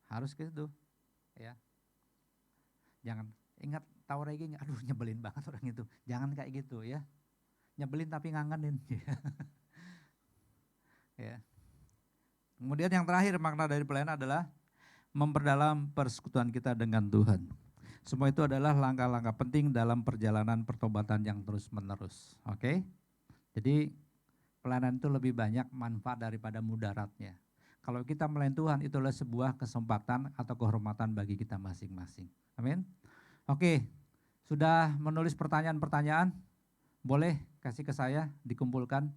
Harus gitu, ya. Jangan ingat tahu Regi, aduh nyebelin banget orang itu. Jangan kayak gitu ya. Nyebelin tapi ngangenin. Ya. Kemudian yang terakhir, makna dari pelayanan adalah memperdalam persekutuan kita dengan Tuhan. Semua itu adalah langkah-langkah penting dalam perjalanan pertobatan yang terus-menerus. Oke? Jadi pelayanan itu lebih banyak manfaat daripada mudaratnya. Kalau kita melayani Tuhan, itu adalah sebuah kesempatan atau kehormatan bagi kita masing-masing. Amin. Oke, sudah menulis pertanyaan-pertanyaan? Boleh kasih ke saya, dikumpulkan.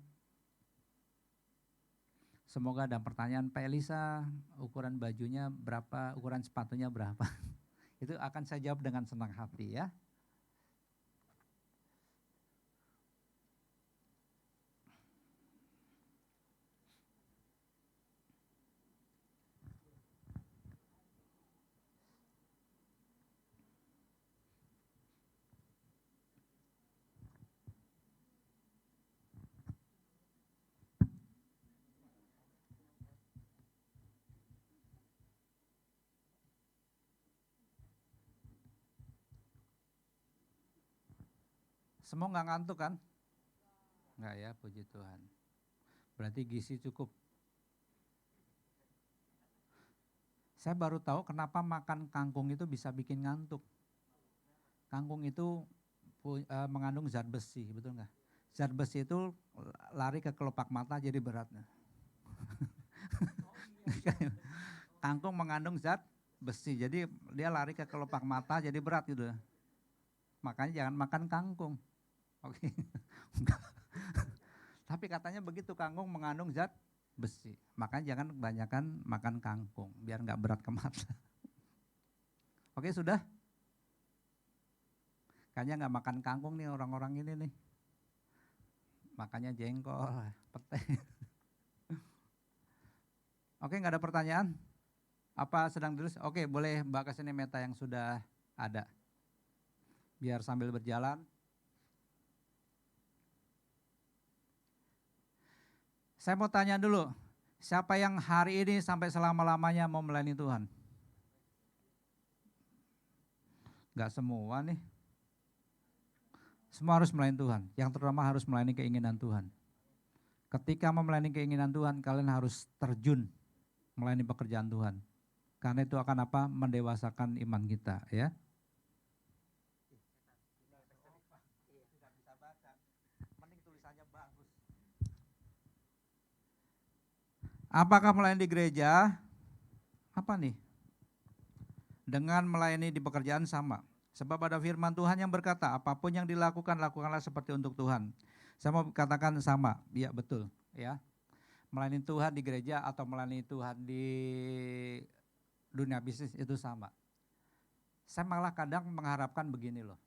Semoga ada pertanyaan. Pak Elisa, ukuran bajunya berapa, ukuran sepatunya berapa? Itu akan saya jawab dengan senang hati ya. Semua nggak ngantuk kan? Nggak ya, puji Tuhan. Berarti gizi cukup. Saya baru tahu kenapa makan kangkung itu bisa bikin ngantuk. Kangkung itu mengandung zat besi, betul nggak? Zat besi itu lari ke kelopak mata jadi berat. Kangkung mengandung zat besi, jadi dia lari ke kelopak mata jadi berat gitu. Makanya jangan makan kangkung. Oke. Tapi katanya begitu, kangkung mengandung zat besi. Makanya jangan kebanyakan makan kangkung biar nggak berat ke mata. Oke, sudah? Kayaknya nggak makan kangkung nih orang-orang ini nih. Makanya jengkol, pete. Oke, nggak ada pertanyaan? Apa sedang ditulis? Oke, boleh Mbak kesini meta yang sudah ada. Biar sambil berjalan. Saya mau tanya dulu, siapa yang hari ini sampai selama-lamanya mau melayani Tuhan? Enggak semua nih. Semua harus melayani Tuhan, yang terutama harus melayani keinginan Tuhan. Ketika mau melayani keinginan Tuhan, kalian harus terjun melayani pekerjaan Tuhan. Karena itu akan apa? Mendewasakan iman kita, ya. Apakah melayani di gereja? Apa nih? Dengan melayani di pekerjaan sama. Sebab ada firman Tuhan yang berkata, apapun yang dilakukan, lakukanlah seperti untuk Tuhan. Saya mau katakan sama, iya betul. Ya, melayani Tuhan di gereja atau melayani Tuhan di dunia bisnis itu sama. Saya malah kadang mengharapkan begini loh.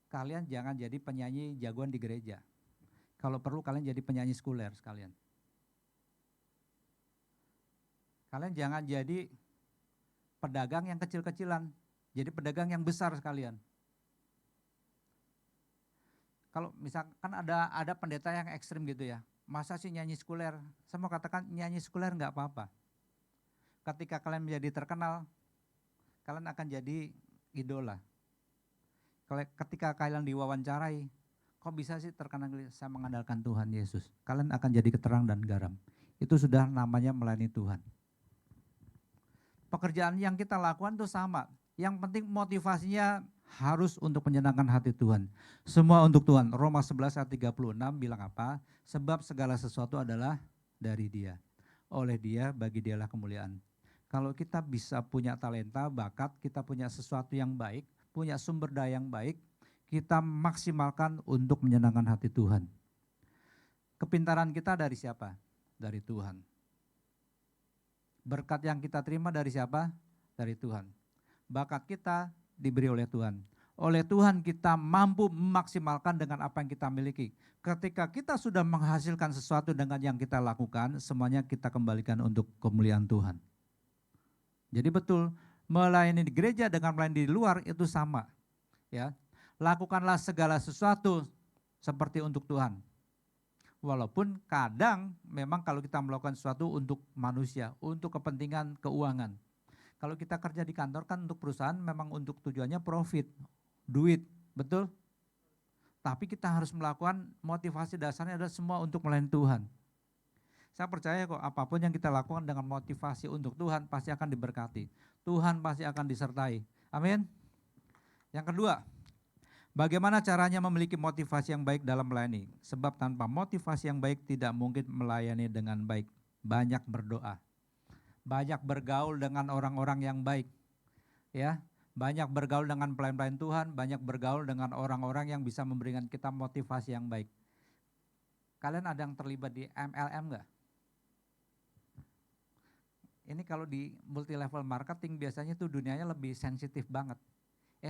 Kalian jangan jadi penyanyi jagoan di gereja. Kalau perlu kalian jadi penyanyi sekuler sekalian. Kalian jangan jadi pedagang yang kecil-kecilan, jadi pedagang yang besar sekalian. Kalau misalkan ada pendeta yang ekstrim gitu ya, masa sih nyanyi sekuler? Saya mau katakan nyanyi sekuler nggak apa-apa. Ketika kalian menjadi terkenal, kalian akan jadi idola. Ketika kalian diwawancarai, kok bisa sih terkenal? Saya mengandalkan Tuhan Yesus. Kalian akan jadi keterang dan garam. Itu sudah namanya melayani Tuhan. Pekerjaan yang kita lakukan itu sama. Yang penting motivasinya harus untuk menyenangkan hati Tuhan. Semua untuk Tuhan. Roma 11 ayat 36 bilang apa? Sebab segala sesuatu adalah dari Dia. Oleh Dia, bagi Dialah kemuliaan. Kalau kita bisa punya talenta, bakat, kita punya sesuatu yang baik, punya sumber daya yang baik, kita maksimalkan untuk menyenangkan hati Tuhan. Kepintaran kita dari siapa? Dari Tuhan. Berkat yang kita terima dari siapa? Dari Tuhan. Bakat kita diberi oleh Tuhan. Oleh Tuhan kita mampu memaksimalkan dengan apa yang kita miliki. Ketika kita sudah menghasilkan sesuatu dengan yang kita lakukan, semuanya kita kembalikan untuk kemuliaan Tuhan. Jadi betul, melayani di gereja dengan melayani di luar itu sama. Ya, lakukanlah segala sesuatu seperti untuk Tuhan. Walaupun kadang memang kalau kita melakukan sesuatu untuk manusia, untuk kepentingan keuangan. Kalau kita kerja di kantor kan untuk perusahaan memang untuk tujuannya profit, duit, betul? Tapi kita harus melakukan motivasi dasarnya adalah semua untuk melayani Tuhan. Saya percaya kok apapun yang kita lakukan dengan motivasi untuk Tuhan pasti akan diberkati. Tuhan pasti akan disertai. Amin. Yang kedua, bagaimana caranya memiliki motivasi yang baik dalam melayani? Sebab tanpa motivasi yang baik tidak mungkin melayani dengan baik. Banyak berdoa, banyak bergaul dengan orang-orang yang baik, ya, banyak bergaul dengan pelayan-pelayan Tuhan, banyak bergaul dengan orang-orang yang bisa memberikan kita motivasi yang baik. Kalian ada yang terlibat di MLM enggak? Ini kalau di multi level marketing biasanya tuh dunianya lebih sensitif banget.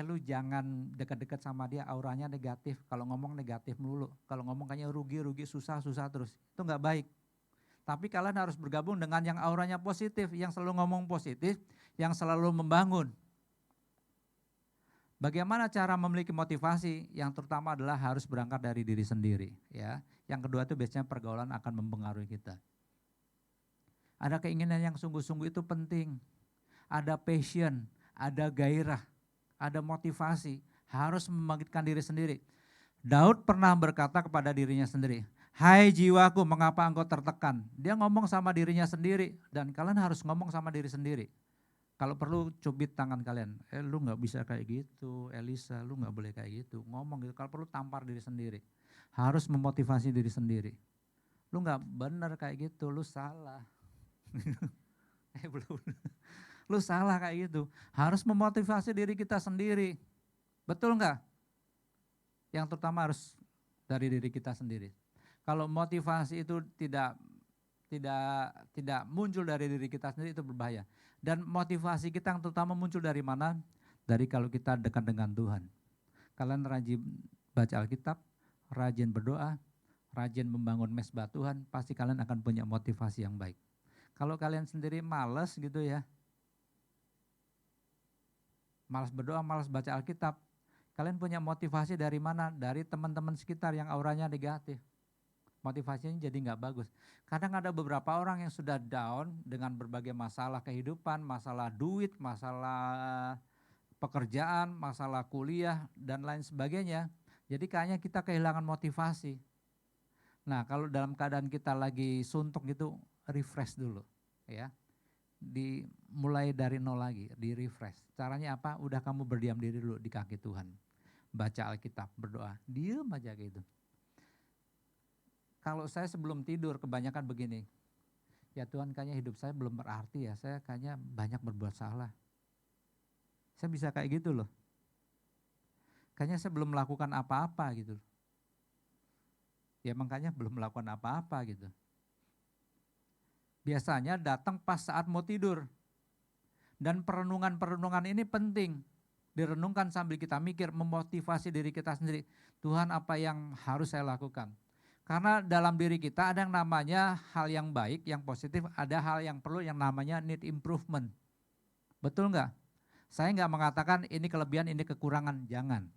Lu jangan dekat-dekat sama dia, auranya negatif. Kalau ngomong negatif melulu. Kalau ngomong kayaknya rugi, susah terus. Itu enggak baik. Tapi kalian harus bergabung dengan yang auranya positif, yang selalu ngomong positif, yang selalu membangun. Bagaimana cara memiliki motivasi? Yang terutama adalah harus berangkat dari diri sendiri. Ya. Yang kedua itu biasanya pergaulan akan mempengaruhi kita. Ada keinginan yang sungguh-sungguh itu penting. Ada passion, ada gairah, ada motivasi, harus membangkitkan diri sendiri. Daud pernah berkata kepada dirinya sendiri, hai jiwaku mengapa engkau tertekan? Dia ngomong sama dirinya sendiri dan kalian harus ngomong sama diri sendiri. Kalau perlu cubit tangan kalian, lu gak bisa kayak gitu, Elisa lu gak boleh kayak gitu, ngomong gitu. Kalau perlu tampar diri sendiri. harus memotivasi diri sendiri. Lu nggak benar kayak gitu, lu salah. Belum. Lu salah kayak gitu. Harus memotivasi diri kita sendiri. Betul nggak? Yang terutama harus dari diri kita sendiri. Kalau motivasi itu tidak muncul dari diri kita sendiri, itu berbahaya. Dan motivasi kita yang terutama muncul dari mana? Dari kalau kita dekat dengan Tuhan. Kalian rajin baca Alkitab, rajin berdoa, rajin membangun mesbah Tuhan, pasti kalian akan punya motivasi yang baik. Kalau kalian sendiri malas gitu ya, malas berdoa, malas baca Alkitab, kalian punya motivasi dari mana? Dari teman-teman sekitar yang auranya negatif. Motivasinya jadi nggak bagus. Kadang ada beberapa orang yang sudah down dengan berbagai masalah kehidupan, masalah duit, masalah pekerjaan, masalah kuliah, dan lain sebagainya. Jadi kayaknya kita kehilangan motivasi. Nah, kalau dalam keadaan kita lagi suntuk gitu, refresh dulu, ya. Mulai dari nol lagi, di refresh. Caranya apa? Udah kamu berdiam diri dulu di kaki Tuhan. Baca Alkitab, berdoa, diam aja gitu. Kalau saya sebelum tidur kebanyakan begini, ya Tuhan kayaknya hidup saya belum berarti ya, saya kayaknya banyak berbuat salah. Saya bisa kayak gitu loh. Kayaknya saya belum melakukan apa-apa gitu. Ya makanya belum melakukan apa-apa gitu. Biasanya datang pas saat mau tidur. Dan perenungan-perenungan ini penting. Direnungkan sambil kita mikir, memotivasi diri kita sendiri. Tuhan, apa yang harus saya lakukan? Karena dalam diri kita ada yang namanya hal yang baik, yang positif, ada hal yang perlu yang namanya need improvement. Betul nggak? Saya nggak mengatakan ini kelebihan, ini kekurangan, jangan.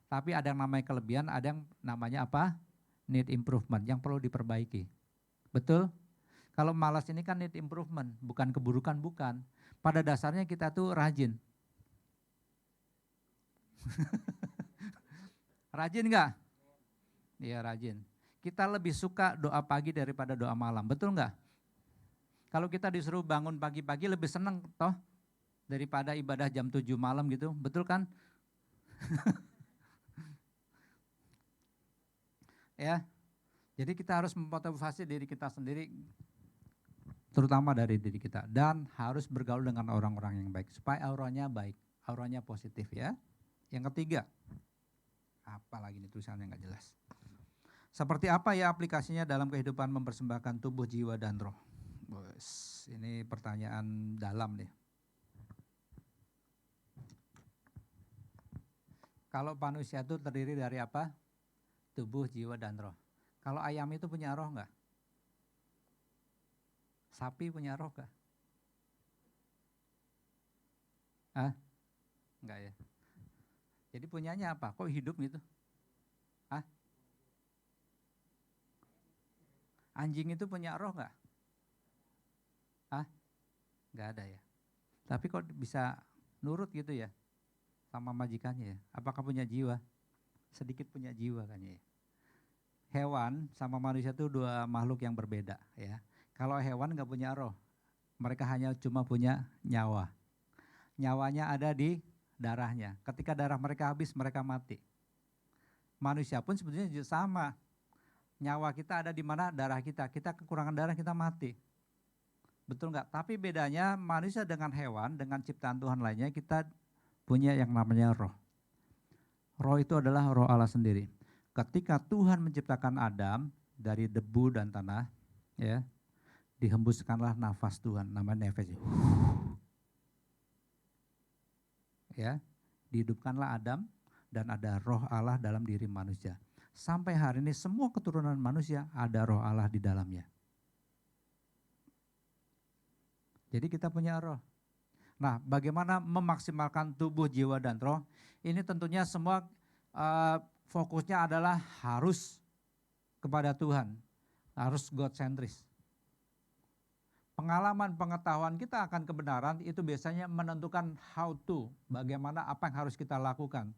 Tapi ada yang namanya kelebihan, ada yang namanya apa? Need improvement, yang perlu diperbaiki. Betul? Kalau malas ini kan need improvement, bukan keburukan, bukan. Pada dasarnya kita tuh rajin. Rajin nggak? Iya rajin. Kita lebih suka doa pagi daripada doa malam, betul nggak? Kalau kita disuruh bangun pagi-pagi lebih senang toh daripada ibadah jam 7 malam gitu, betul kan? Ya, jadi kita harus memotivasi diri kita sendiri, terutama dari diri kita, dan harus bergaul dengan orang-orang yang baik supaya auranya baik, auranya positif ya. Yang ketiga, apa lagi nih tulisannya nggak jelas. Seperti apa ya aplikasinya dalam kehidupan mempersembahkan tubuh, jiwa, dan roh? Bos, ini pertanyaan dalam nih. Kalau manusia itu terdiri dari apa? Tubuh, jiwa, dan roh. Kalau ayam itu punya roh nggak? Sapi punya roh nggak? Hah? Enggak ya. Jadi punyanya apa? Kok hidup gitu? Hah? Anjing itu punya roh nggak? Hah? Nggak ada ya. Tapi kok bisa nurut gitu ya sama majikannya ya? Apakah punya jiwa? Sedikit punya jiwa kan ya. Hewan sama manusia itu dua makhluk yang berbeda ya. Kalau hewan nggak punya roh, mereka hanya cuma punya nyawa. Nyawanya ada di darahnya. Ketika darah mereka habis, mereka mati. Manusia pun sebetulnya sama. Nyawa kita ada di mana? Darah kita. Kita kekurangan darah, kita mati. Betul nggak? Tapi bedanya manusia dengan hewan, dengan ciptaan Tuhan lainnya, kita punya yang namanya roh. Roh itu adalah roh Allah sendiri. Ketika Tuhan menciptakan Adam dari debu dan tanah, ya, dihembuskanlah nafas Tuhan, namanya nefes. Ya, dihidupkanlah Adam dan ada roh Allah dalam diri manusia. Sampai hari ini semua keturunan manusia ada roh Allah di dalamnya. Jadi kita punya roh. Nah, bagaimana memaksimalkan tubuh, jiwa, dan roh? Ini tentunya semua fokusnya adalah harus kepada Tuhan, harus God-centris. Pengalaman, pengetahuan kita akan kebenaran itu biasanya menentukan how to, bagaimana apa yang harus kita lakukan.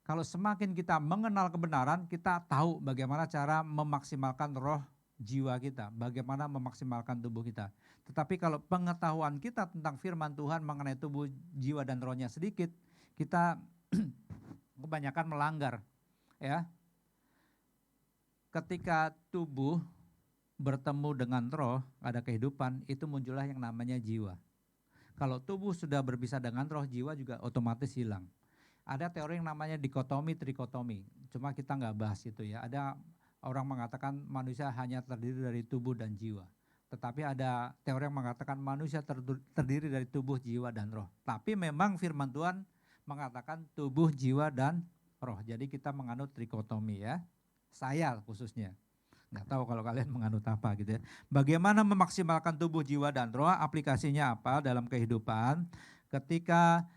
Kalau semakin kita mengenal kebenaran, kita tahu bagaimana cara memaksimalkan roh jiwa kita, bagaimana memaksimalkan tubuh kita. Tetapi kalau pengetahuan kita tentang firman Tuhan mengenai tubuh, jiwa, dan rohnya sedikit, kita kebanyakan melanggar. Ya, ketika tubuh bertemu dengan roh, ada kehidupan, itu muncullah yang namanya jiwa. Kalau tubuh sudah berpisah dengan roh, jiwa juga otomatis hilang. Ada teori yang namanya dikotomi, trikotomi. Cuma kita nggak bahas itu ya. Ada orang mengatakan manusia hanya terdiri dari tubuh dan jiwa. Tetapi ada teori yang mengatakan manusia terdiri dari tubuh, jiwa, dan roh. Tapi memang firman Tuhan mengatakan tubuh, jiwa, dan roh. Jadi kita menganut trikotomi ya. Saya khususnya. Nggak tahu kalau kalian menganut apa gitu ya. Bagaimana memaksimalkan tubuh, jiwa, dan roh, aplikasinya apa dalam kehidupan. Ketika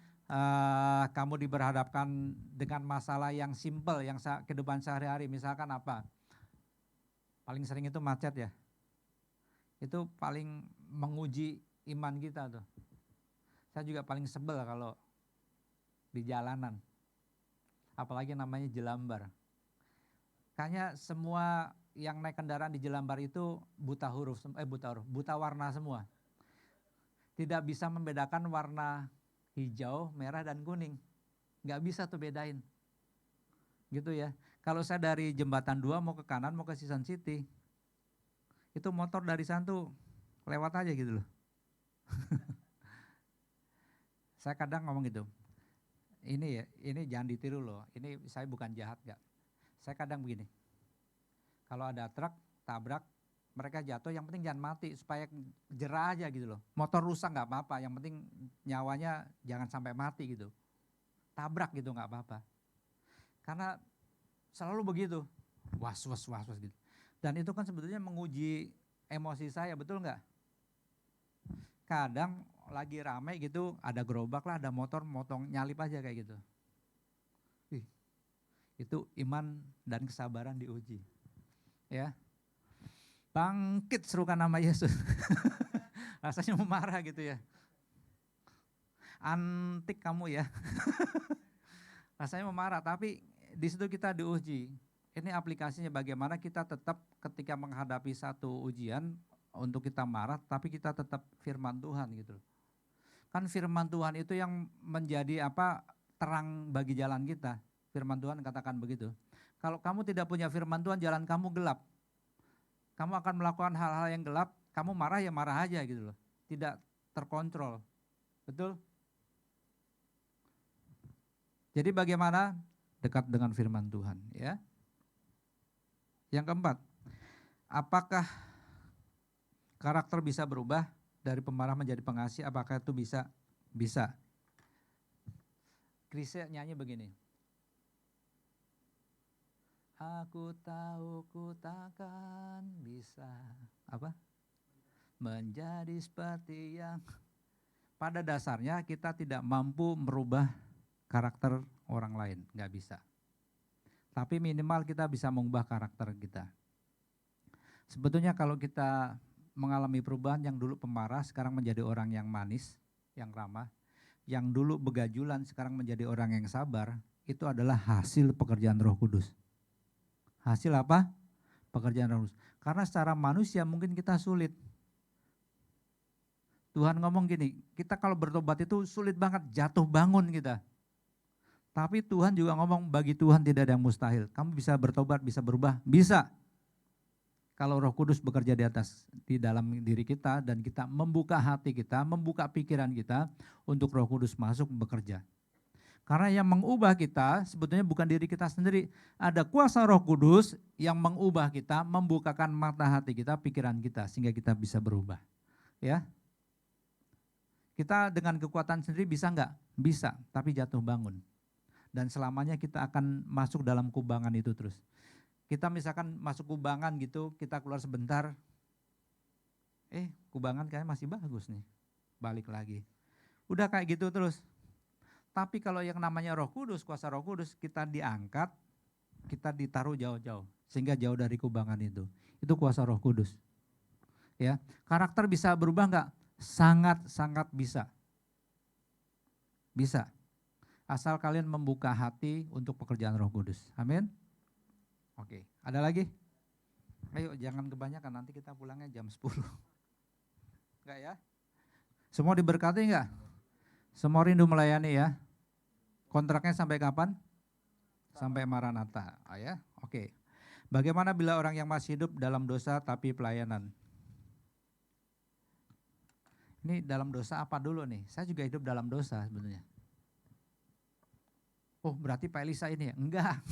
kamu diberhadapkan dengan masalah yang simple, yang kehidupan sehari-hari, misalkan apa? Paling sering itu macet ya. Itu paling menguji iman kita tuh. Saya juga paling sebel kalau di jalanan. Apalagi namanya Jelambar. Kayaknya semua yang naik kendaraan di Jelambar itu buta warna semua. Tidak bisa membedakan warna hijau, merah, dan kuning. Nggak bisa tuh bedain. Gitu ya. Kalau saya dari Jembatan 2 mau ke kanan, mau ke Season City, itu motor dari sana tuh lewat aja gitu loh. Saya kadang ngomong gitu, ini jangan ditiru loh, ini saya bukan jahat gak. Saya kadang begini, kalau ada truk tabrak, mereka jatuh, yang penting jangan mati, supaya jerah aja gitu loh. Motor rusak gak apa-apa, yang penting nyawanya jangan sampai mati gitu. Tabrak gitu gak apa-apa. Karena selalu begitu, was gitu. Dan itu kan sebetulnya menguji emosi saya, betul gak? Kadang lagi rame gitu, ada gerobak lah, ada motor, motong nyalip aja kayak gitu. Itu iman dan kesabaran diuji. Ya, bangkit serukan nama Yesus. Rasanya mau marah gitu ya. Antik kamu ya. Rasanya mau marah, tapi di situ kita diuji. Ini aplikasinya bagaimana kita tetap ketika menghadapi satu ujian untuk kita marah, tapi kita tetap firman Tuhan gitu. Kan firman Tuhan itu yang menjadi terang bagi jalan kita. Firman Tuhan katakan begitu. Kalau kamu tidak punya firman Tuhan, jalan kamu gelap. Kamu akan melakukan hal-hal yang gelap, kamu marah ya marah aja gitu loh. Tidak terkontrol. Betul? Jadi bagaimana? Dekat dengan firman Tuhan ya. Yang keempat, apakah karakter bisa berubah dari pemarah menjadi pengasih? Apakah itu bisa? Bisa. Chrisye nyanyi begini. Aku tahu ku takkan bisa menjadi seperti yang. Pada dasarnya kita tidak mampu merubah karakter orang lain, nggak bisa. Tapi minimal kita bisa mengubah karakter kita. Sebetulnya kalau kita mengalami perubahan, yang dulu pemarah sekarang menjadi orang yang manis, yang ramah, yang dulu begajulan sekarang menjadi orang yang sabar, itu adalah hasil pekerjaan Roh Kudus. Hasil apa? Pekerjaan Roh Kudus. Karena secara manusia mungkin kita sulit. Tuhan ngomong gini, kita kalau bertobat itu sulit banget, jatuh bangun kita. Tapi Tuhan juga ngomong, bagi Tuhan tidak ada yang mustahil. Kamu bisa bertobat, bisa berubah, bisa. Kalau Roh Kudus bekerja di dalam diri kita, dan kita membuka hati kita, membuka pikiran kita untuk Roh Kudus masuk bekerja. Karena yang mengubah kita sebetulnya bukan diri kita sendiri. Ada kuasa Roh Kudus yang mengubah kita, membukakan mata hati kita, pikiran kita, sehingga kita bisa berubah. Ya, kita dengan kekuatan sendiri bisa enggak? Bisa, tapi jatuh bangun. Dan selamanya kita akan masuk dalam kubangan itu terus. Kita misalkan masuk kubangan gitu, kita keluar sebentar, kubangan kayaknya masih bagus nih, balik lagi. Udah kayak gitu terus. Tapi kalau yang namanya Roh Kudus, kuasa Roh Kudus, kita diangkat, kita ditaruh jauh-jauh, sehingga jauh dari kubangan itu. Itu kuasa Roh Kudus. Ya, karakter bisa berubah enggak? Sangat-sangat bisa. Bisa. Asal kalian membuka hati untuk pekerjaan Roh Kudus. Amin. Oke, ada lagi? Ayo jangan kebanyakan, nanti kita pulangnya jam 10. Enggak ya? Semua diberkati enggak? Semua rindu melayani ya? Kontraknya sampai kapan? Sampai Maranatha. Ya, oke. Bagaimana bila orang yang masih hidup dalam dosa tapi pelayanan? Ini dalam dosa apa dulu nih? Saya juga hidup dalam dosa sebenarnya. Oh berarti Pak Elisa ini ya? Enggak.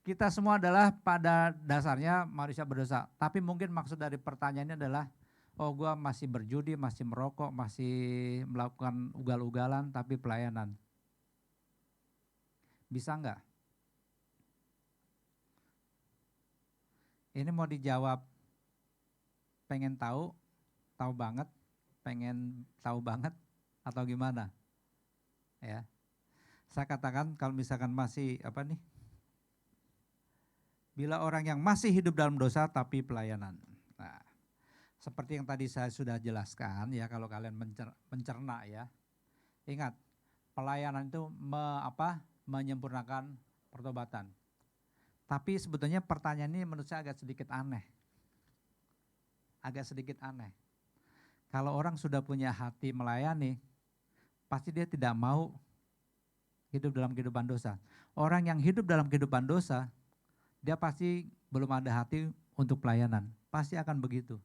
Kita semua adalah pada dasarnya manusia berdosa. Tapi mungkin maksud dari pertanyaannya adalah, oh gue masih berjudi, masih merokok, masih melakukan ugal-ugalan tapi pelayanan. Bisa enggak? Ini mau dijawab pengen tahu banget, pengen tahu banget atau gimana? Ya. Saya katakan kalau misalkan masih bila orang yang masih hidup dalam dosa tapi pelayanan. Nah, seperti yang tadi saya sudah jelaskan ya, kalau kalian mencerna ya. Ingat, pelayanan itu menyempurnakan pertobatan. Tapi sebetulnya pertanyaan ini menurut saya agak sedikit aneh. Kalau orang sudah punya hati melayani, pasti dia tidak mau hidup dalam kehidupan dosa. Orang yang hidup dalam kehidupan dosa, dia pasti belum ada hati untuk pelayanan. Pasti akan begitu.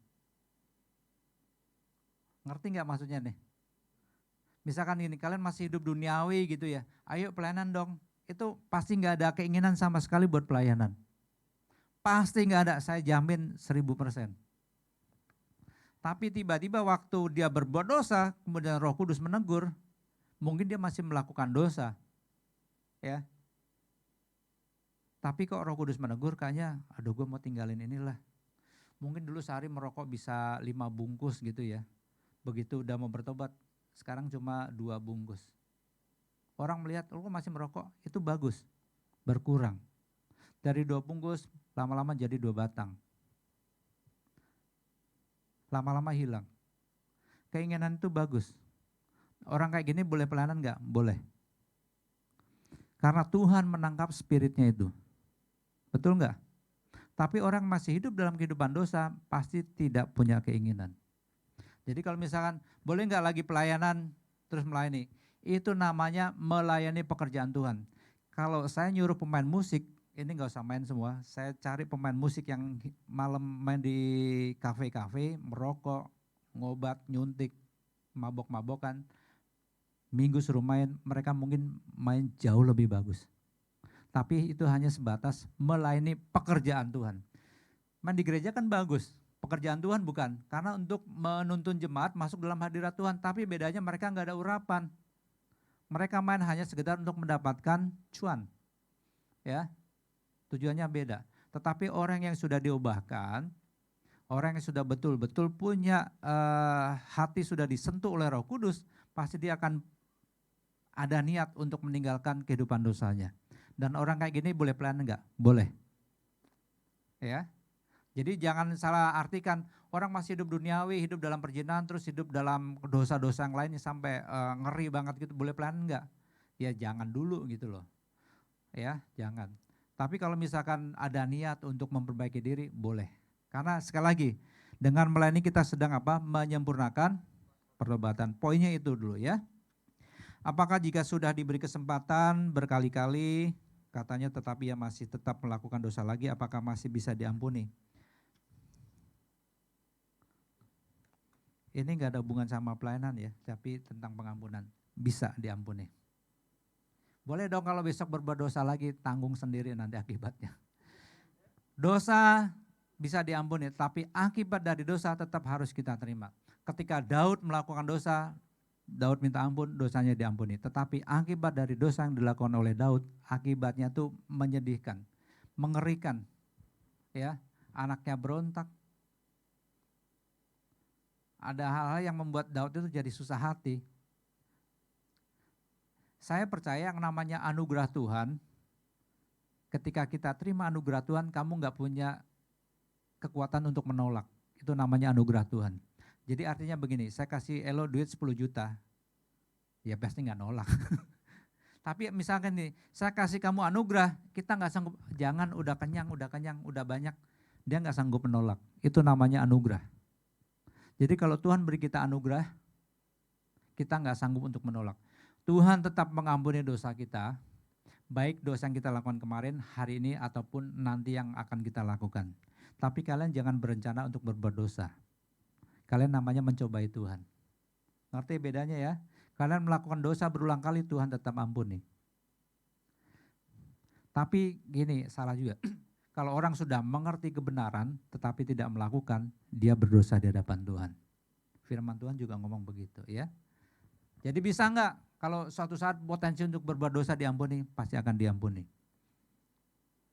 Ngerti nggak maksudnya nih? Misalkan ini kalian masih hidup duniawi gitu ya, ayo pelayanan dong. Itu pasti nggak ada keinginan sama sekali buat pelayanan. Pasti nggak ada, saya jamin 1000%. Tapi tiba-tiba waktu dia berbuat dosa, kemudian Roh Kudus menegur, mungkin dia masih melakukan dosa. Ya. Tapi kok Roh Kudus menegur, kayaknya aduh gue mau tinggalin inilah. Mungkin dulu sehari merokok bisa 5 bungkus gitu ya. Begitu udah mau bertobat, sekarang cuma 2 bungkus. Orang melihat, oh kok masih merokok, itu bagus, berkurang. Dari 2 bungkus, lama-lama jadi 2 batang. Lama-lama hilang. Keinginan itu bagus. Orang kayak gini boleh pelayanan enggak? Boleh. Karena Tuhan menangkap spiritnya itu. Betul enggak? Tapi orang masih hidup dalam kehidupan dosa pasti tidak punya keinginan. Jadi kalau misalkan boleh enggak lagi pelayanan terus melayani, itu namanya melayani pekerjaan Tuhan. Kalau saya nyuruh pemain musik, ini enggak usah main semua, saya cari pemain musik yang malam main di kafe-kafe, merokok, ngobat, nyuntik, mabok-mabokan, minggu suruh main, mereka mungkin main jauh lebih bagus. Tapi itu hanya sebatas melayani pekerjaan Tuhan. Main di gereja kan bagus, pekerjaan Tuhan bukan. Karena untuk menuntun jemaat masuk dalam hadirat Tuhan, tapi bedanya mereka nggak ada urapan. Mereka main hanya sekedar untuk mendapatkan cuan. Ya, tujuannya beda. Tetapi orang yang sudah diubahkan, orang yang sudah betul-betul punya hati sudah disentuh oleh Roh Kudus, pasti dia akan ada niat untuk meninggalkan kehidupan dosanya. Dan orang kayak gini boleh pelayanan enggak? Boleh. Ya. Jadi jangan salah artikan orang masih hidup duniawi, hidup dalam perjinahan, terus hidup dalam dosa-dosa yang lainnya sampai ngeri banget gitu, boleh pelayanan enggak? Ya jangan dulu gitu loh. Ya, jangan. Tapi kalau misalkan ada niat untuk memperbaiki diri, boleh. Karena sekali lagi, dengan melayani kita sedang menyempurnakan pertobatan. Poinnya itu dulu ya. Apakah jika sudah diberi kesempatan berkali-kali, katanya tetapi ia masih tetap melakukan dosa lagi, apakah masih bisa diampuni? Ini enggak ada hubungan sama pelayanan ya, tapi tentang pengampunan. Bisa diampuni. Boleh dong kalau besok berbuat dosa lagi, tanggung sendiri nanti akibatnya. Dosa bisa diampuni, tapi akibat dari dosa tetap harus kita terima. Ketika Daud melakukan dosa, Daud minta ampun, dosanya diampuni. Tetapi akibat dari dosa yang dilakukan oleh Daud, akibatnya itu menyedihkan, mengerikan. Ya, anaknya berontak. Ada hal-hal yang membuat Daud itu jadi susah hati. Saya percaya yang namanya anugerah Tuhan, ketika kita terima anugerah Tuhan, kamu nggak punya kekuatan untuk menolak. Itu namanya anugerah Tuhan. Jadi artinya begini, saya kasih Elo duit 10 juta, ya pasti nggak nolak. Tapi misalkan nih, saya kasih kamu anugerah, kita nggak sanggup, jangan udah kenyang, udah banyak, dia nggak sanggup menolak. Itu namanya anugerah. Jadi kalau Tuhan beri kita anugerah, kita nggak sanggup untuk menolak. Tuhan tetap mengampuni dosa kita, Baik dosa yang kita lakukan kemarin, hari ini, ataupun nanti yang akan kita lakukan. Tapi kalian jangan berencana untuk berbuat dosa. Kalian namanya mencobai Tuhan. Ngerti bedanya ya? Kalian melakukan dosa berulang kali, Tuhan tetap ampuni. Tapi gini, salah juga. Kalau orang sudah mengerti kebenaran tetapi tidak melakukan, dia berdosa di hadapan Tuhan. Firman Tuhan juga ngomong begitu ya. Jadi bisa enggak kalau suatu saat potensi untuk berbuat dosa diampuni, pasti akan diampuni.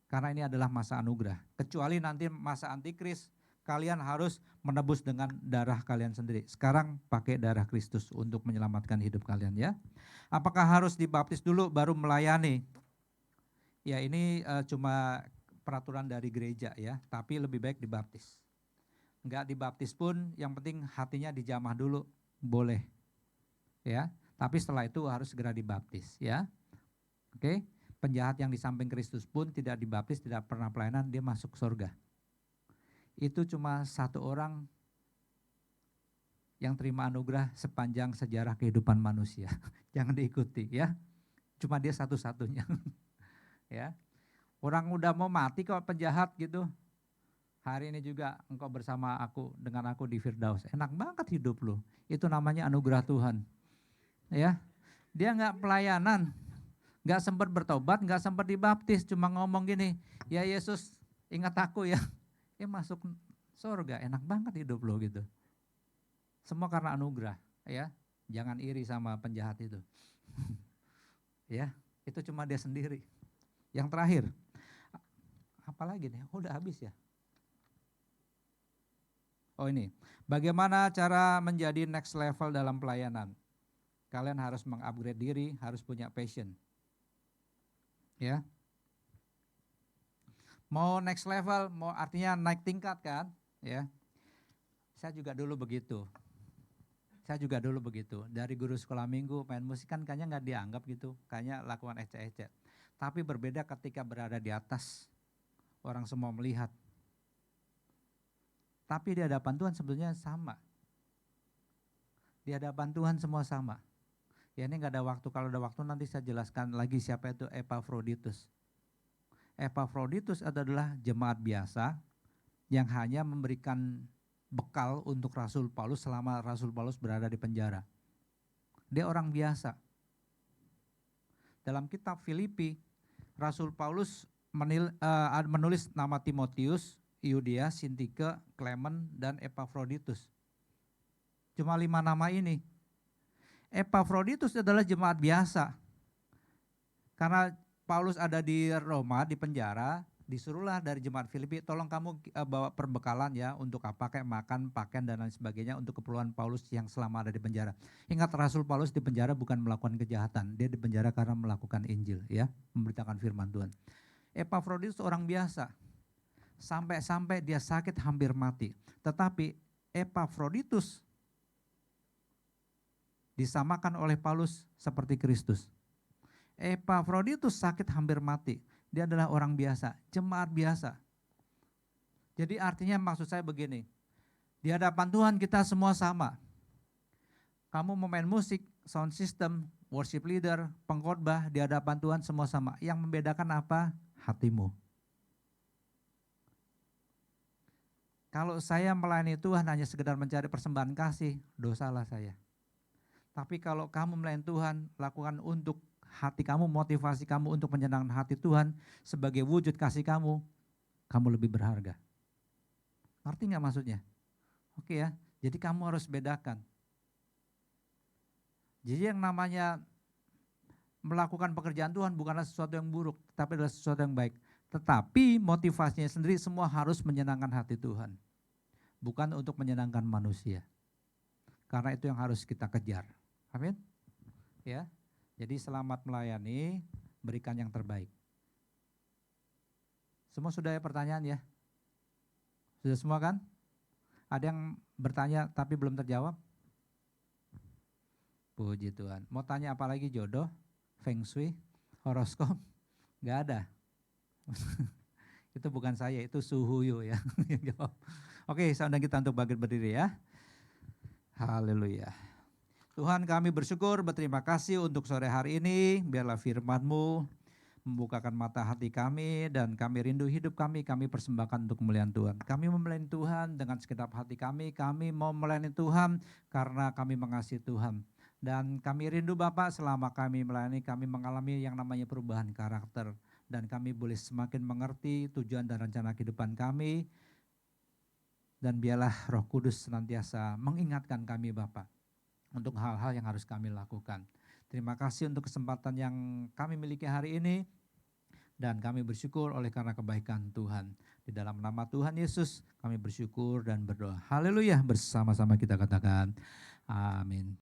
Karena ini adalah masa anugerah. Kecuali nanti masa antikris, kalian harus menebus dengan darah kalian sendiri. Sekarang pakai darah Kristus untuk menyelamatkan hidup kalian ya. Apakah harus dibaptis dulu baru melayani? Ya ini cuma peraturan dari gereja ya, tapi lebih baik dibaptis. Enggak dibaptis pun yang penting hatinya dijamah dulu, boleh. Ya, tapi setelah itu harus segera dibaptis ya. Oke, penjahat yang di samping Kristus pun tidak dibaptis, tidak pernah pelayanan, dia masuk surga. Itu cuma satu orang yang terima anugerah sepanjang sejarah kehidupan manusia. Jangan diikuti ya. Cuma dia satu-satunya. Ya. Orang udah mau mati kok penjahat gitu. Hari ini juga engkau bersama aku, dengan aku di Firdaus. Enak banget hidup lu. Itu namanya anugerah Tuhan. Ya, dia nggak pelayanan, nggak sempat bertobat, nggak sempat dibaptis, cuma ngomong gini, ya Yesus ingat aku ya, masuk surga, enak banget hidup lo gitu. Semua karena anugerah, ya, jangan iri sama penjahat itu, ya, itu cuma dia sendiri. Yang terakhir, apalagi nih, udah habis ya. Oh ini, bagaimana cara menjadi next level dalam pelayanan? Kalian harus mengupgrade diri, harus punya passion. Ya. Mau next level, mau artinya naik tingkat kan, ya. Saya juga dulu begitu. Dari guru sekolah minggu main musik kan kayaknya nggak dianggap gitu, kayaknya lakukan ecek-ecek. Tapi berbeda ketika berada di atas, orang semua melihat. Tapi di hadapan Tuhan sebetulnya sama. Di hadapan Tuhan semua sama. Ya ini nggak ada waktu, kalau ada waktu nanti saya jelaskan lagi siapa itu Epafroditus. Epafroditus adalah jemaat biasa yang hanya memberikan bekal untuk Rasul Paulus selama Rasul Paulus berada di penjara. Dia orang biasa. Dalam kitab Filipi, Rasul Paulus menulis nama Timotius, Yudia, Sintike, Clement, dan Epafroditus. Cuma 5 nama ini. Epafroditus adalah jemaat biasa. Karena Paulus ada di Roma, di penjara, disuruhlah dari jemaat Filipi, tolong kamu bawa perbekalan ya, untuk apa, kayak makan, pakaian, dan lain sebagainya untuk keperluan Paulus yang selama ada di penjara. Ingat, Rasul Paulus di penjara bukan melakukan kejahatan, dia di penjara karena melakukan Injil ya, memberitakan firman Tuhan. Epafroditus orang biasa, sampai-sampai dia sakit hampir mati. Tetapi Epafroditus disamakan oleh Paulus seperti Kristus. Epafroditus sakit hampir mati. Dia adalah orang biasa, jemaat biasa. Jadi artinya maksud saya begini, di hadapan Tuhan kita semua sama. Kamu mau main musik, sound system, worship leader, pengkhotbah, di hadapan Tuhan semua sama. Yang membedakan apa? Hatimu. Kalau saya melayani Tuhan hanya sekedar mencari persembahan kasih, dosalah saya. Tapi kalau kamu melayani Tuhan, lakukan untuk hati kamu, motivasi kamu untuk menyenangkan hati Tuhan, sebagai wujud kasih kamu, kamu lebih berharga. Ngerti nggak maksudnya? Oke ya, jadi kamu harus bedakan. Jadi yang namanya melakukan pekerjaan Tuhan bukanlah sesuatu yang buruk, tapi adalah sesuatu yang baik. Tetapi motivasinya sendiri semua harus menyenangkan hati Tuhan. Bukan untuk menyenangkan manusia. Karena itu yang harus kita kejar. Amin. Ya. Jadi selamat melayani, berikan yang terbaik. Semua sudah ya pertanyaan ya? Sudah semua kan? Ada yang bertanya tapi belum terjawab? Puji Tuhan. Mau tanya apa lagi, jodoh, feng shui, horoskop? Gak ada. Itu bukan saya, itu Suhuyo ya. Oke, saya undang kita untuk bangkit berdiri ya. Haleluya. Tuhan, kami bersyukur, berterima kasih untuk sore hari ini, biarlah firman-Mu membukakan mata hati kami, dan kami rindu hidup kami persembahkan untuk kemuliaan Tuhan. Kami melayani Tuhan dengan segenap hati kami mau melayani Tuhan karena kami mengasihi Tuhan. Dan kami rindu Bapak selama kami melayani, kami mengalami yang namanya perubahan karakter. Dan kami boleh semakin mengerti tujuan dan rencana kehidupan kami. Dan biarlah Roh Kudus senantiasa mengingatkan kami Bapak untuk hal-hal yang harus kami lakukan. Terima kasih untuk kesempatan yang kami miliki hari ini. Dan kami bersyukur oleh karena kebaikan Tuhan. Di dalam nama Tuhan Yesus kami bersyukur dan berdoa. Haleluya, bersama-sama kita katakan amin.